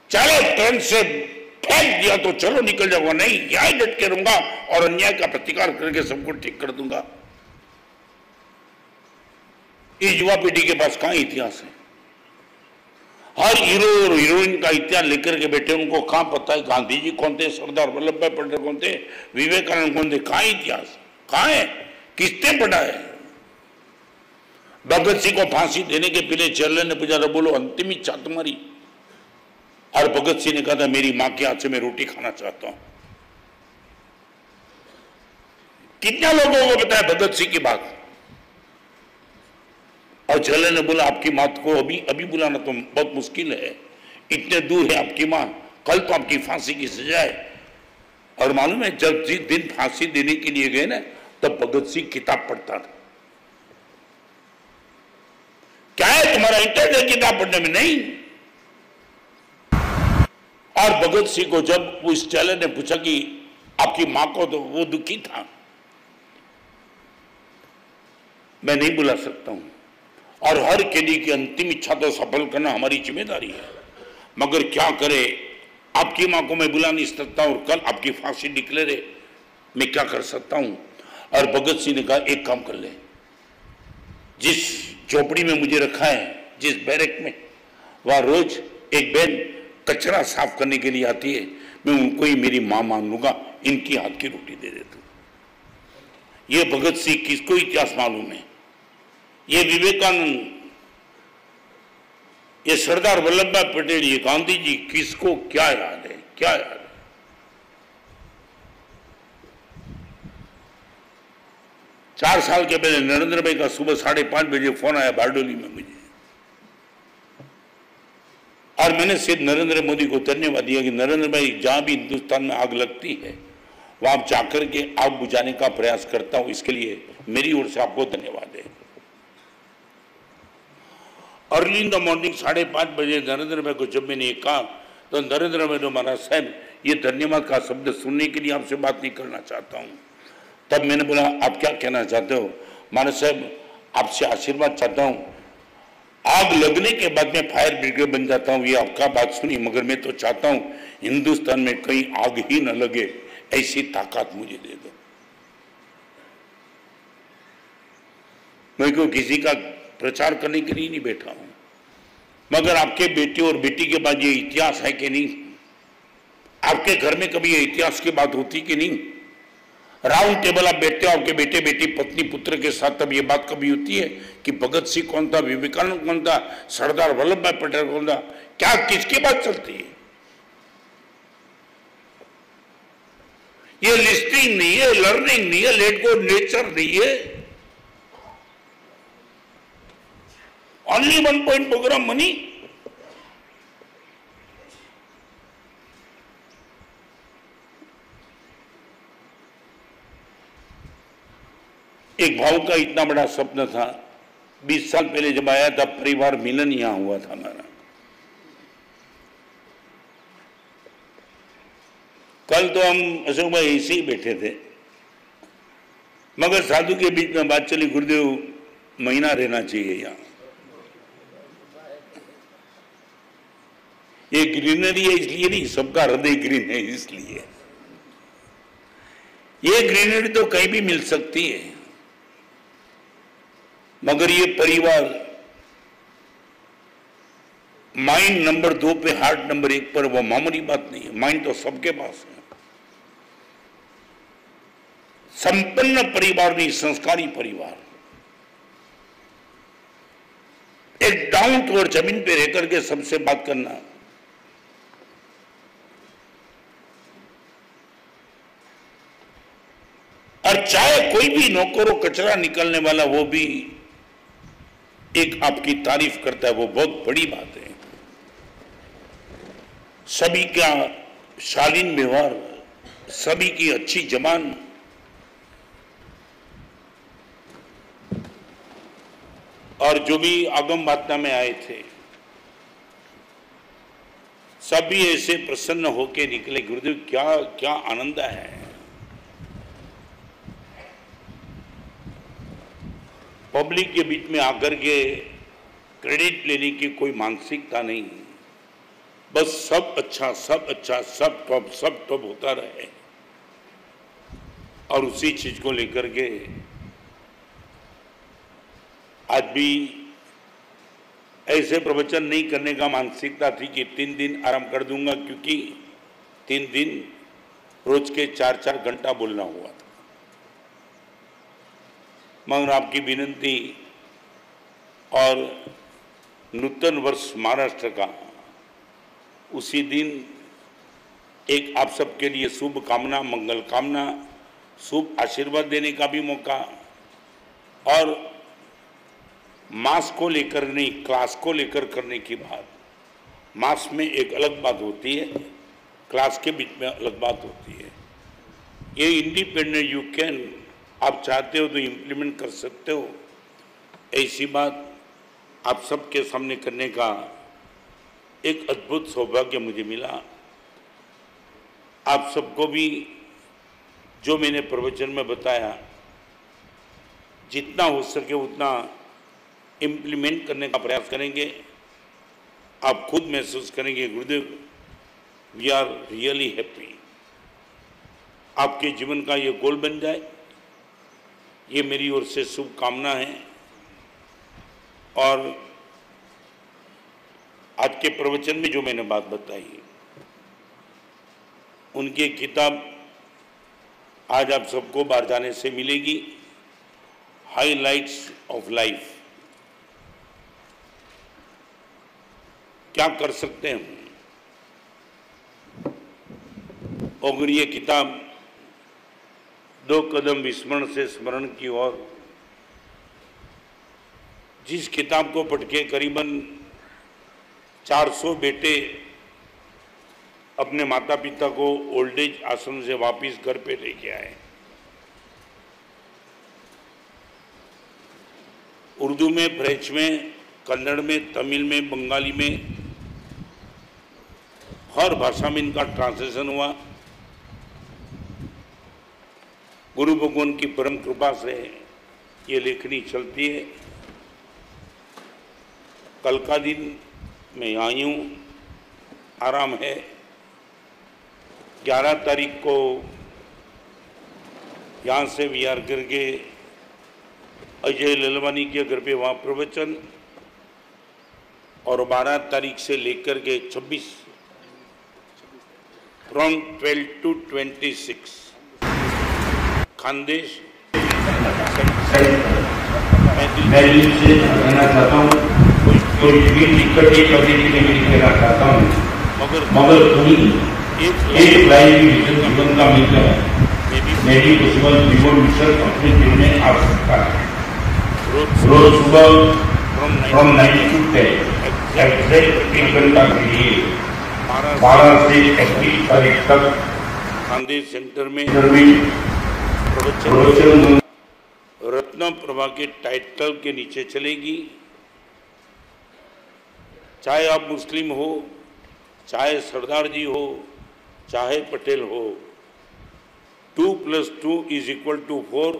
चलो ट्रेन से फेंक दिया तो चलो निकल जाऊंगा, नहीं यहां डट के रहूंगा और अन्याय का प्रतिकार करके सबको ठीक कर दूंगा। इस युवा पीढ़ी के पास कहां इतिहास है? हर हीरो और हीरोइन का इतिहास लेकर के बैठे, उनको कहां पता है गांधी जी कौन थे, सरदार वल्लभ भाई पटेल कौन थे, विवेकानंद कौन थे? कहां इतिहास, कहां है, किसने पढ़ा है? भगत सिंह को फांसी देने के पहले चेरले ने पूछा था, बोलो अंतिम इच्छा तुम्हारी? और भगत सिंह ने कहा था मेरी मां के हाथ से मैं रोटी खाना चाहता हूं। कितने लोगों को पता है भगत सिंह की बात? और चेरले ने बोला आपकी मां को अभी अभी बुलाना तो बहुत मुश्किल है, इतने दूर है आपकी मां, कल तो आपकी फांसी की सजा है। और मालूम है जब जिस दिन फांसी देने के लिए गए ना, तब भगत सिंह किताब पढ़ता था। क्या है तुम्हारा इंटरेस्ट है किताब पढ़ने में? नहीं। और भगत सिंह को जब उस चेले ने पूछा कि आपकी मां को, तो वो दुखी था, मैं नहीं बुला सकता हूं, और हर कैदी की अंतिम इच्छा तो सफल करना हमारी जिम्मेदारी है, मगर क्या करे, आपकी मां को मैं बुला नहीं सकता और कल आपकी फांसी डिक्लेयर है, मैं क्या कर सकता हूं? और भगत सिंह ने कहा एक काम कर ले, जिस झोपड़ी में मुझे रखा है, जिस बैरक में, वहां रोज एक बहन कचरा साफ करने के लिए आती है, मैं उनको ही मेरी मां मान लूंगा, इनकी हाथ की रोटी दे देता हूं। ये भगत सिंह किसको इतिहास मालूम है? ये विवेकानंद, ये सरदार वल्लभ भाई पटेल, ये गांधी जी, किसको क्या याद है? क्या याद है? चार साल के पहले नरेंद्र भाई का सुबह 5:30 बजे फोन आया बारडोली में मुझे, और मैंने सिर्फ नरेंद्र मोदी को धन्यवाद दिया कि नरेंद्र भाई जहां भी हिंदुस्तान में आग लगती है वहां जाकर के आग बुझाने का प्रयास करता हूं, इसके लिए मेरी ओर से आपको धन्यवाद है। अर्ली इन द मॉर्निंग 5:30 बजे नरेंद्र भाई को जब मैंने कहा, तो नरेंद्र भाई ने महाराज साहब ये धन्यवाद का शब्द सुनने के लिए आपसे बात नहीं करना चाहता हूं। तब मैंने बोला आप क्या कहना चाहते हो? महाराज साहब आपसे आशीर्वाद चाहता हूं, आग लगने के बाद में फायर ब्रिगेड बन जाता हूं, ये आपका बात सुनी, मगर मैं तो चाहता हूं हिंदुस्तान में कहीं आग ही न लगे, ऐसी ताकत मुझे दे दो। मैं क्यों किसी का प्रचार करने के लिए नहीं बैठा हूं, मगर आपके बेटे और बेटी के बाद ये इतिहास है कि नहीं? आपके घर में कभी ये इतिहास की बात होती कि नहीं? राउंड टेबल आप बैठते हो आपके बेटे बेटी पत्नी पुत्र के साथ, तब ये बात कभी होती है कि भगत सिंह कौन था, विवेकानंद कौन था, सरदार वल्लभ भाई पटेल कौन था? क्या किसकी बात चलती है? ये लिस्टिंग नहीं है, लर्निंग नहीं है, लेट गो नेचर नहीं है। Only 1 point program money. एक भाव का इतना बड़ा सपना था, 20 साल पहले जब आया था, परिवार मिलन यहां हुआ था हमारा। कल तो हम अशोक भाई ऐसे ही बैठे थे, मगर साधु के बीच में बात चली, गुरुदेव महीना रहना चाहिए यहाँ, ये ग्रीनरी है इसलिए नहीं, सबका हृदय ग्रीन है इसलिए। ये ग्रीनरी तो कहीं भी मिल सकती है, मगर ये परिवार माइंड नंबर 2 पे, हार्ट नंबर 1 पर, वो मामूली बात नहीं है। माइंड तो सबके पास है। संपन्न परिवार नहीं, संस्कारी परिवार, एक डाउन टू अर्थ जमीन पे रहकर के सबसे बात करना, और चाहे कोई भी नौकरों कचरा निकलने वाला वो भी एक आपकी तारीफ करता है, वो बहुत बड़ी बात है। सभी का शालीन व्यवहार, सभी की अच्छी जबान, और जो भी आगम वातना में आए थे सभी ऐसे प्रसन्न होके निकले। गुरुदेव क्या क्या आनंद है। पब्लिक के बीच में आकर के क्रेडिट लेने की कोई मानसिकता नहीं, बस सब अच्छा सब अच्छा सब टॉप होता रहे। और उसी चीज को लेकर के आज भी ऐसे प्रवचन नहीं करने का मानसिकता थी कि 3 दिन आराम कर दूंगा, क्योंकि 3 दिन रोज के 4-4 घंटा बोलना हुआ था। मगर आपकी विनती और नूतन वर्ष महाराष्ट्र का उसी दिन एक आप सबके लिए शुभ कामना, मंगल कामना, शुभ आशीर्वाद देने का भी मौका, और मास को लेकर नहीं क्लास को लेकर करने की बात। मास में एक अलग बात होती है, क्लास के बीच में अलग बात होती है। ये इंडिपेंडेंट यू कैन, आप चाहते हो तो इम्प्लीमेंट कर सकते हो। ऐसी बात आप सबके सामने करने का एक अद्भुत सौभाग्य मुझे मिला। आप सबको भी जो मैंने प्रवचन में बताया, जितना हो सके उतना इम्प्लीमेंट करने का प्रयास करेंगे। आप खुद महसूस करेंगे गुरुदेव वी आर रियली हैप्पी। आपके जीवन का ये गोल बन जाए, ये मेरी ओर से शुभकामना है। और आज के प्रवचन में जो मैंने बात बताई, उनकी किताब आज आप सबको बाहर जाने से मिलेगी, हाइलाइट्स ऑफ लाइफ। क्या कर सकते हैं अगर ये किताब 2 कदम विस्मरण से स्मरण की ओर, जिस किताब को पढ़ के करीबन 400 बेटे अपने माता पिता को ओल्ड एज आश्रम से वापस घर पे लेके आए। उर्दू में, फ्रेंच में, कन्नड़ में, तमिल में, बंगाली में, हर भाषा में इनका ट्रांसलेशन हुआ। गुरु भगवान की परम कृपा से ये लेखनी चलती है। कल का दिन मैं आई हूँ, आराम है। 11 तारीख को यहाँ से विहार करके अजय ललवानी के घर पे वहाँ प्रवचन, और 12 तारीख से लेकर के 26 फ्रॉम 12 to 26 खानदेश। मैं दिल से कहना चाहता हूँ, कोई भी दिक्कत नहीं करने के लिए मैं कहना चाहता हूँ, मगर कहीं एक लाइन भी विजन जीवन का मिल जाए, मेरी दुश्मन जीवन मिशन अपने दिल में आ सकता है। रोज सुबह फ्रॉम 9 to 10 एग्जैक्ट 1 घंटा के लिए 12 से 31 तारीख तक खानदेश सेंटर में प्रवचन रत्न प्रभा के टाइटल के नीचे चलेगी। चाहे आप मुस्लिम हो, चाहे सरदार जी हो, चाहे पटेल हो, 2 + 2 = 4।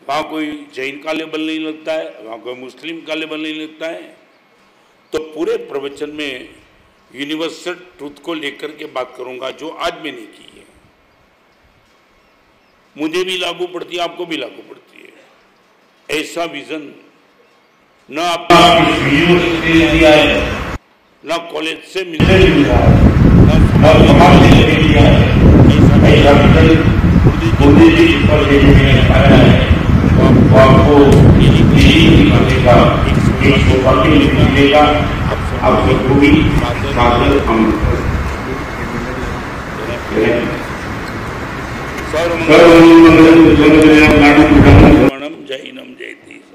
वहाँ कोई जैन का लेबल नहीं लगता है, वहाँ कोई मुस्लिम का लेबल नहीं लगता है। तो पूरे प्रवचन में यूनिवर्सल ट्रूथ को लेकर के बात करूंगा, जो आज मैंने की है। मुझे भी लागू पड़ती है, आपको भी लागू पड़ती है। ऐसा विजन न आप न कॉलेज से मिलता है, न समाज से मिलता है। ऐसा विजन मोदी जी पर आपको मिलेगा, एक सौभाग्य मिलेगा। आप सबको भी सादर जय हिंद जय देश।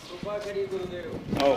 कृपा करी गुरुदेव। आओ।